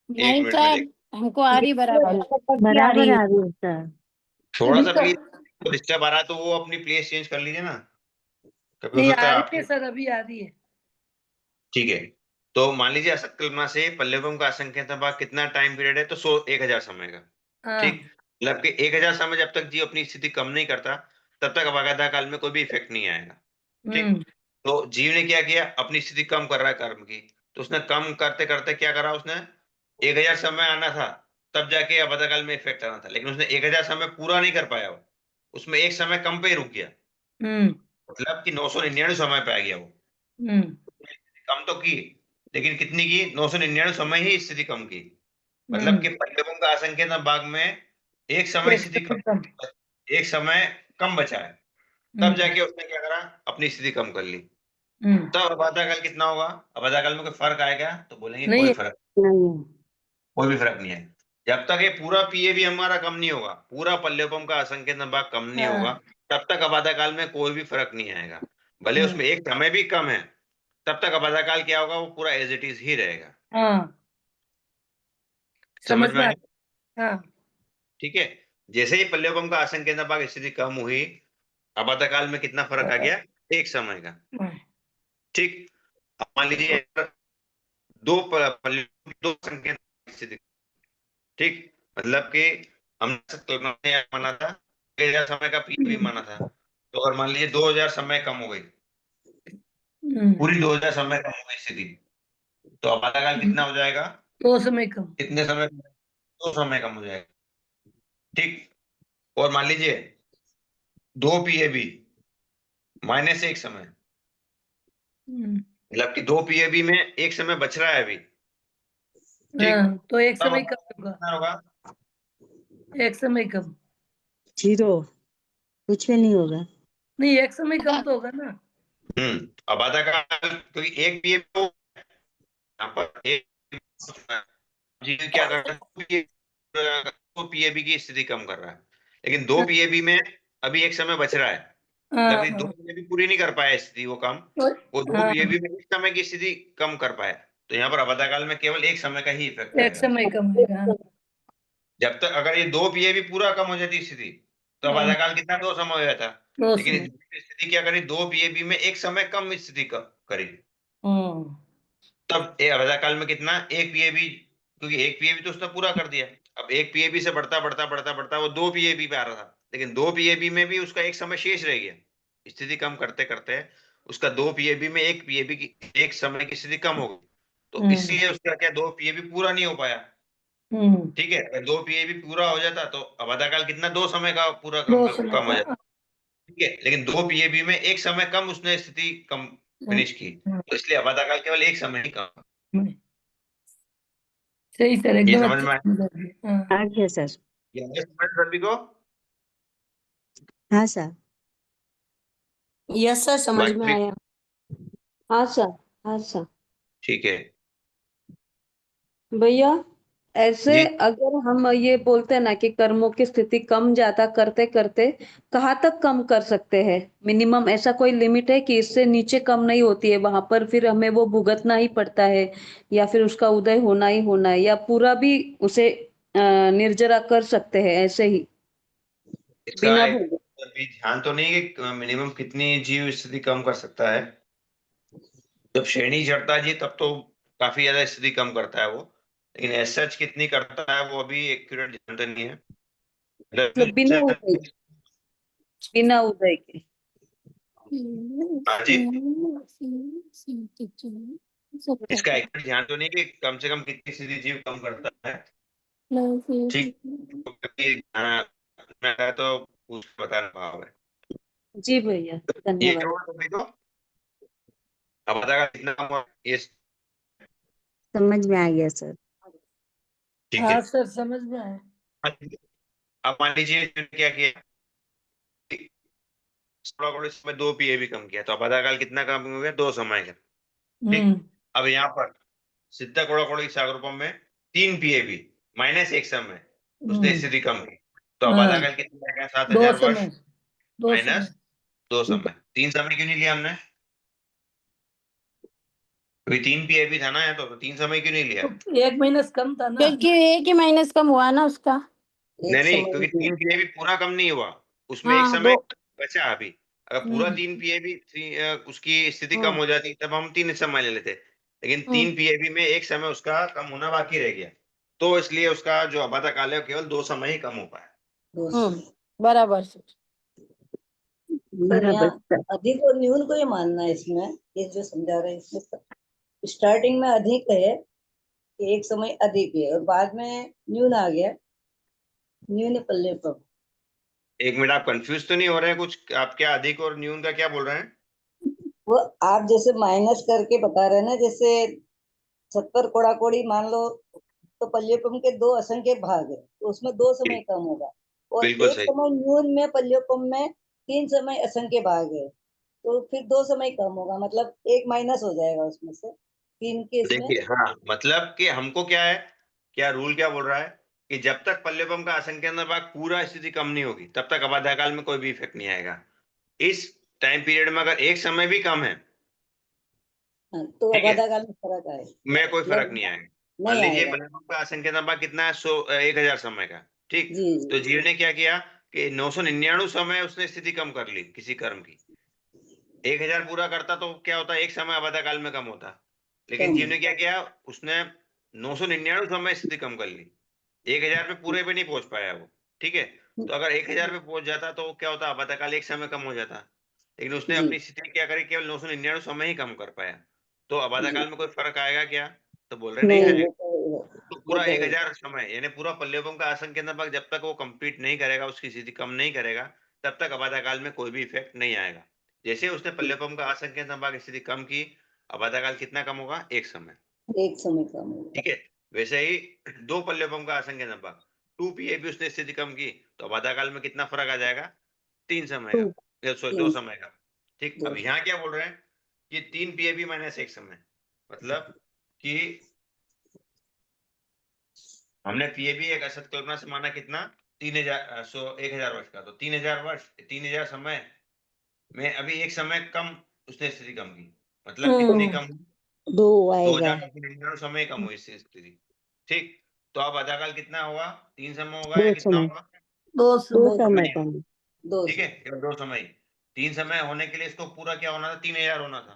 नहीं मिनट में सर, देख, हमको आ रही बराबर। बराबर आ रही है सर। थोड़ा सा दिक्कत प्लीज डिस्टर्ब आ रहा है तो वो अपनी प्लेस चेंज कर लीजिए ना, कभी हो नहीं सकता आ है रही आपके। है सर, अभी आ रही है। ठीक है, तो मान लीजिए असत कल्पना से पल्लवम का असंकेतम भाग कितना टाइम पीरियड है? तो 1000 समय का। हाँ ठीक, मतलब कि 1000 समय जब तक जीव अपनी स्थिति कम नहीं करता तब तक आबादा काल में कोई भी इफेक्ट नहीं आएगा। ठीक, तो जीव ने क्या किया? अपनी स्थिति कम कर रहा है कर्म की, तो उसने कम करते करते क्या करा? उसने 1000 समय आना था तब जाके आबादा काल में इफेक्ट आना था, लेकिन उसने 1000 समय पूरा नहीं कर पाया, वो उसमें एक समय कम पे ही रुक गया, मतलब कि 999 समय पे आ गया वो। कम तो की, लेकिन कितनी की? 999 समय ही स्थिति कम की, मतलब कि पल्लवों का असंकेतम भाग में एक समय स्थिति कम, एक समय कम बचा है, तब जाके उसने क्या करा? अपनी स्थिति कम कर ली। तब आबादा काल कितना होगा? आबादा काल में कोई फर्क आएगा? तो बोलेंगे नहीं कोई है। फर्क, नहीं, कोई भी फर्क नहीं है। जब तक ये पूरा पीएवी हमारा कम नहीं होगा, पूरा पल्लवम का असंकेतम भाग कम नहीं होगा, तब तक आबादा काल में कोई भी फर्क नहीं आएगा। भले उसमें एक समय भी कम है, तब तक आबादा काल क्या होगा? वो पूरा एज इट इज ही रहेगा। हाँ समझ में में आ आया? हाँ ठीक है, जैसे ही पल्लवम का असंकेतम भाग स्थिति कम हुई, आबादा काल में कितना फर्क आ गया? एक समय का। ठीक, अब मान लीजिए दो संकेत स्थिति, ठीक, मतलब कि हमने कल्पना में माना था 1000 समय का पीवी माना था, तो अगर मान लीजिए 2000 समय कम हो गई, पूरी 2000 समय कम हो गई स्थिति, तो आबादा काल कितना हो जाएगा? तो समय कम। कितने समय? 2 समय कम हो जाएगा। ठीक, और मान लीजिए 2 पीएबी -1 समय, मतलब कि 2 पीएबी में एक समय बच रहा है अभी। ठीक, तो एक तब समय कम होगा, कितना होगा? एक समय कम। 0, कुछ भी नहीं होगा। नहीं, एक समय कम तो होगा ना। आबादा काल, क्योंकि एक पीएबी यहाँ पर एक जीव क्या करता है? पीएबी की स्थिति कम कर रहा है, लेकिन 2 पीएबी में अभी एक समय बच रहा है, हाँ, अभी 2 पीएबी पूरी नहीं कर पाया स्थिति वो काम, वो 2 हाँ, पीएबी में एक समय की स्थिति कम कर पाया, तो यहाँ पर अबाधाकाल में केवल एक समय का ही इफेक्ट एक आएगा। समय कम होगा। हाँ, जब तक अगर ये 2 पीएबी पूरा कम हो जाती स्थिति तो हाँ, अबाधाकाल कितना 2 समय हो जाता, दो लेकिन समय। इस दूसरी स्थिति क्या करी, 2 पीएबी में एक समय कम स्थिति करी, हम्म, तब ये अबाधाकाल में कितना 1 पीएबी, क्योंकि 1 पीएबी तो उसने पूरा कर दिया, अब 1 पीएबी से बढ़ता बढ़ता बढ़ता बढ़ता वो 2 पीएबी पे आ रहा था, लेकिन 2 पीएबी में भी उसका एक समय शेष रह गया, स्थिति कम करते करते उसका 2 पीएबी में 1 पीएबी की एक समय की स्थिति कम हो गई, तो हम्म, इसलिए उसका क्या 2 पीएबी पूरा नहीं हो पाया। हम्म, ठीक है, अगर 2 पीएबी पूरा हो जाता तो अबाधाकाल कितना 2 समय का पूरा दो समय कम हो का। जाता। ठीक है, लेकिन 2 पीएबी में एक समय कम उसने स्थिति कम फिनिश की, तो इसलिए अबाधाकाल केवल एक समय ही कम। सही सर, ये एकदम समझ अच्छा में आया? समझा दिया। हाँ, आ गया सर। ये आगे समझ सभी को? हाँ सर। यस सर, समझ में बाकी आया। हाँ सर, हाँ सर। ठीक है भैया, ऐसे जी। अगर हम ये बोलते हैं ना कि कर्मों की स्थिति कम ज्यादा करते करते कहाँ तक कम कर सकते हैं? मिनिमम ऐसा कोई लिमिट है कि इससे नीचे कम नहीं होती है, वहां पर फिर हमें वो भुगतना ही पड़ता है, या फिर उसका उदय होना ही होना है, या पूरा भी उसे निर्जरा कर सकते हैं ऐसे ही इसका बिना एक भोग? अभी ध्यान तो नहीं कि मिनिमम कितनी जीव स्थिति कम कर सकता है, जब श्रेणी चढ़ता है जी तब तो काफी ज्यादा स्थिति कम करता है वो, लेकिन एज सच कितनी करता है वो अभी एक्यूरेट जानते नहीं है। मतलब बिना उदय, बिना उदय के। हाँ जी, इसका एक्यूरेट ध्यान तो नहीं कि कम से कम कितनी स्थिति जीव कम करता है। ठीक, तो कभी में आया तो उसको बताना भाव है। जी भैया, ये धन्यवाद। क्या हुआ सभी को, अब बताएगा कितना कम हुआ ये। समझ में आ गया सर। ठीक है, हाँ सर, समझ में आया। अब मान लीजिए इन्होंने क्या किया, 16 करोड़ इसमें 2 पीएबी कम किया, तो अब आधाकाल कितना कम हो गया 2 समय का। ठीक, हम्म, अब यहाँ पर सिद्ध कोड़ा सागर में 3 पीएबी माइनस एक समय उसने हम्म, स्थिति कम की, तो अब हाँ, आधाकाल कितना आ गया 2 7,000 वर्ष समय, 2 समय। माइनस 2 समय। 3 समय क्यों नहीं लिया हमने, अभी 3 पीएबी था ना, है तो 3 समय क्यों नहीं लिया? तो 1 महीना कम था ना। क्योंकि एक ही माइनस कम हुआ ना उसका। नहीं एक नहीं, समय क्योंकि 3 पीएबी पूरा कम नहीं हुआ, उसमें एक हाँ, समय दो। बचा अभी, अगर पूरा हम्म, 3 पीएबी उसकी स्थिति कम हम्म, हो जाती तब हम 3 समय ले लेते, लेकिन हम्म, 3 पीएबी में एक समय उसका कम होना बाकी रह गया, तो इसलिए उसका जो आबादा काल है वो केवल 2 समय ही कम हो पाया। बराबर सर। तो बराबर यहाँ सर। अधिक और न्यून को ये मानना है इसमें, ये जो समझा रहे हैं इसमें स्टार्टिंग में अधिक है कि एक समय अधिक है और बाद में न्यून आ गया, न्यून पल्ले पर। एक मिनट, आप कंफ्यूज तो नहीं हो रहे हैं कुछ, आप क्या अधिक और न्यून का क्या बोल रहे हैं? वो आप जैसे माइनस करके बता रहे हैं ना, जैसे 70 कोड़ा कोड़ी मान लो, तो पल्योपम के 2 असंख्य भाग है, तो उसमें 2 समय कम होगा, और बिल्कुल एक सही। समय न्यून में पल्योपम में 3 समय असंख्य भाग है, तो फिर 2 समय कम होगा, मतलब एक माइनस हो जाएगा उसमें से 3 के इसमें। देखिए हाँ, मतलब कि हमको क्या है, क्या रूल क्या बोल रहा है कि जब तक पल्लेबम का असंख्य भाग पूरा स्थिति कम नहीं होगी तब तक अबाधा काल में कोई भी इफेक्ट नहीं आएगा। इस टाइम पीरियड में अगर एक समय भी कम है, हाँ, तो ठीक है, अबाधा काल में फर्क आए, में कोई फर्क नहीं मतलब आएगा। मान नहीं लीजिए आएगा। पल्लेबम का असंख्य भाग कितना है, 1,000 समय का। ठीक, जी तो जी जीव ने क्या किया कि 999 समय उसने स्थिति कम कर ली किसी कर्म की, 1,000 पूरा करता तो क्या होता, एक समय आबादा काल में कम होता, लेकिन कम। जीव ने क्या किया, उसने 999 समय स्थिति कम कर ली, 1,000 पे पूरे पे नहीं पहुंच पाया वो। ठीक है, तो अगर 1,000 पे पहुंच जाता तो क्या होता, आबादा काल एक समय कम हो जाता, लेकिन उसने जी अपनी स्थिति क्या करी, केवल 999 समय ही कम कर पाया, तो आबादा जी काल में कोई फर्क आएगा क्या, तो बोल रहे नहीं नहीं, आएगा। वो तो तो वो पूरा तो 1,000 समय यानी पूरा पल्लेबम का असंख्य भाग जब तक वो कंप्लीट नहीं करेगा, उसकी स्थिति कम नहीं करेगा, तब तक आबादा काल में कोई भी इफेक्ट नहीं आएगा। जैसे उसने पल्लेबम का असंख्य भाग स्थिति कम की, आबादा काल कितना कम होगा, एक समय। एक समय कम होगा। ठीक है, वैसे ही 2 पल्लेबम का असंख्य भाग 2 पीएबी उसने स्थिति कम की, तो आबादा काल में कितना फर्क आ जाएगा, 3 समय टू। का, सॉरी 2 तीन समय का। ठीक, दो अब यहाँ क्या बोल रहे हैं कि 3 पीएबी माइनस एक समय, मतलब कि हमने पीएबी एक असत कल्पना से माना कितना 1000 वर्ष का, तो 3000 वर्ष 3000 समय में अभी एक समय कम उसने स्थिति कम की, मतलब कितनी कम? 2 आएगा 2099 समय कम हुई इससे स्थिति। ठीक, तो अब आधाकाल कितना होगा? 3 समय होगा या 2 कितना समय होगा? 2 2 समय समय नहीं, का 2 ठीक है, केवल 2 समय। 3 समय होने के लिए इसको पूरा क्या होना था? 3000 होना था।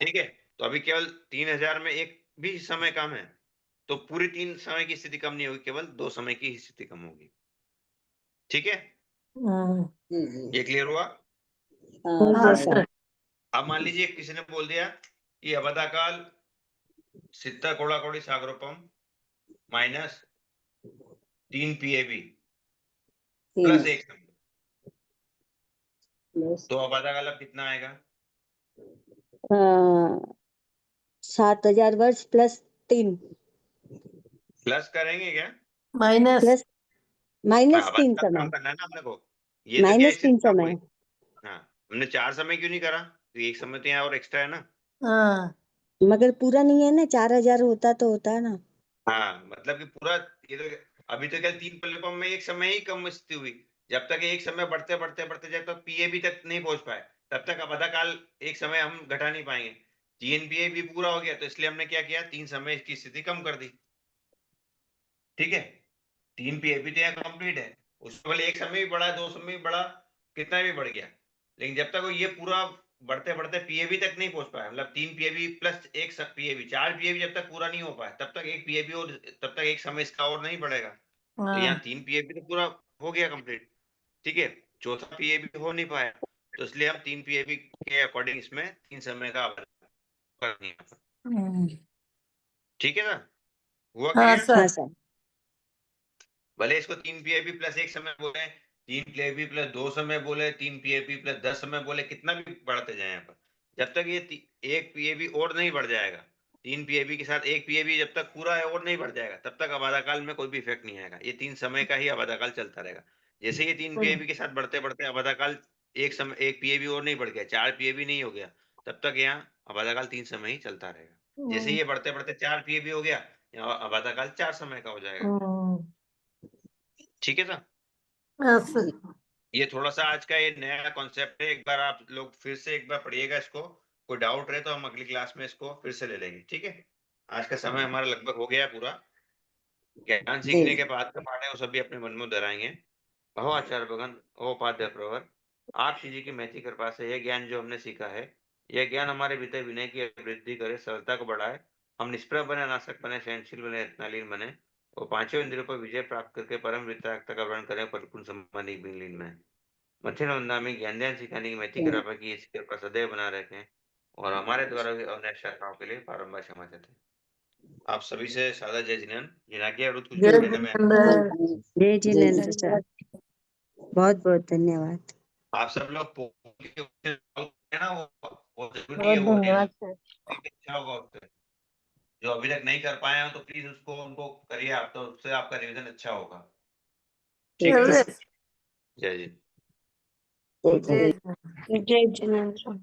ठीक है, तो अभी केवल 3000 में एक भी समय कम है, तो पूरी 3 समय की स्थिति कम नहीं होगी, केवल 2 समय की ही स्थिति कम होगी। ठीक है, जी जी ये क्लियर हुआ? हाँ हाँ सर सर अब मान लीजिए किसी ने बोल दिया कि अवधाकाल सित्ता कोड़ा कोड़ी सागरोपम माइनस 3 पीएबी प्लस 1 समय, प्लस तो अवधाकाल अब कितना आएगा? 7000 वर्ष प्लस 3 प्लस करेंगे क्या? माइनस प्लस माइनस 3 अवधाकाल कम समय करना है ना अपने को, ये तो क्या माइनस 3 स्थिति कम हुई। समय हाँ, हमने 4 समय क्यों नहीं करा? तो एक समय तो यहाँ और एक्स्ट्रा है ना। मगर पूरा नहीं है ना 4000 होता तो होता है ना हाँ, मतलब कि पूरा ये तो अभी तो क्या 3 पल्लवम में एक समय ही कम स्थिति हुई। जब तक एक समय बढ़ते बढ़ते बढ़ते जब तक पीएबी तक नहीं पहुंच पाए, तब तक अवधाकाल एक समय हम घटा नहीं पाएंगे। जीएनपीए भी पूरा हो गया, तो इसलिए हमने क्या किया? 3 समय की स्थिति कम कर दी। ठीक है, 3 पीएबी तो यहाँ कंप्लीट है, उसमें भले एक समय भी बढ़ा, 2 समय भी बढ़ा, कितना भी बढ़ गया, लेकिन जब तक वो ये पूरा बढ़ते बढ़ते पीएबी तक नहीं पहुंच पाया, मतलब 3 पीएबी प्लस 1 पीएबी, 4 पीएबी जब तक पूरा नहीं हो पाया, तब तक एक पीएबी और तब तक एक समय इसका और नहीं बढ़ेगा। तो यहाँ 3 पीएबी तो पूरा हो गया कंप्लीट। ठीक है, चौथा पीएबी हो नहीं पाया, तो इसलिए हम 3 पीएबी के अकॉर्डिंग इसमें 3 समय का कर दिया। ठीक है ना, हुआ हाँ क्लियर? हाँ सर सर भले इसको 3 पीएबी प्लस 1 समय बोले, 3 पीएबी प्लस 2 समय बोले, 3 पीएबी प्लस 10 समय बोले, कितना भी बढ़ते जाए यहाँ पर, जब तक ये एक पीएबी और नहीं बढ़ जाएगा, 3 पीएबी के साथ एक पीएबी जब तक पूरा है और नहीं बढ़ जाएगा, तब तक अबाधाकाल में कोई भी इफेक्ट नहीं आएगा। ये 3 समय का ही अबाधाकाल चलता रहेगा। जैसे ये 3 पीएबी के साथ बढ़ते बढ़ते अबाधाकाल एक पीएबी और नहीं बढ़ गया, 4 पीएबी नहीं हो गया, तब तक यहाँ अबाधाकाल 3 समय ही चलता रहेगा। जैसे ये बढ़ते बढ़ते 4 पीएबी हो गया, यहाँ अबाधाकाल 4 समय का हो जाएगा। ठीक है सर, हाँ सर ये थोड़ा सा आज का ये नया कॉन्सेप्ट है, एक बार आप लोग फिर से एक बार पढ़िएगा इसको, कोई डाउट रहे तो हम अगली क्लास में इसको फिर से ले लेंगे। ठीक है, आज का समय हमारा लगभग हो गया पूरा। ज्ञान जी सीखने के बाद का पाठ है वो सभी अपने मन में धराएंगे। अहो आचार्य भगन, ओ उपाध्याय प्रवर, आप श्री जी की महती कृपा से यह ज्ञान जो हमने सीखा है, यह ज्ञान हमारे भीतर विनय की वृद्धि करे, सरलता को बढ़ाए, हम निष्प्रभ बने, अनासक्त बने, सहनशील बने, रत्नालीन बने और पांचों इंद्रियों पर विजय प्राप्त करके परम वितरागता का वर्णन करें, परिपूर्ण संबंधी बिनलीन में मथिन वंदना में ज्ञान ध्यान सिखाने की मैत्री कृपा की इसकी कृपा सदैव बना रखें और हमारे द्वारा भी अवनय शाखाओं के लिए बारंबार क्षमा चाहते हैं। आप सभी से सादा जय जिनेन्द्र, जिनाकी अवरुद्ध कुछ भी जय कहने में जिनेन्द्र। जय जिनेन्द्र सर बहुत बहुत धन्यवाद आप सब लोग है ना, वो जरूरी है, बहुत वो धन्यवाद सर। अच्छा होगा उससे। जो अभी तक नहीं कर पाए हो तो प्लीज उसको उनको करिए आप, तो उससे आपका रिवीजन अच्छा होगा। ठीक है, जय जय जी। जय जय जिनेन्द्र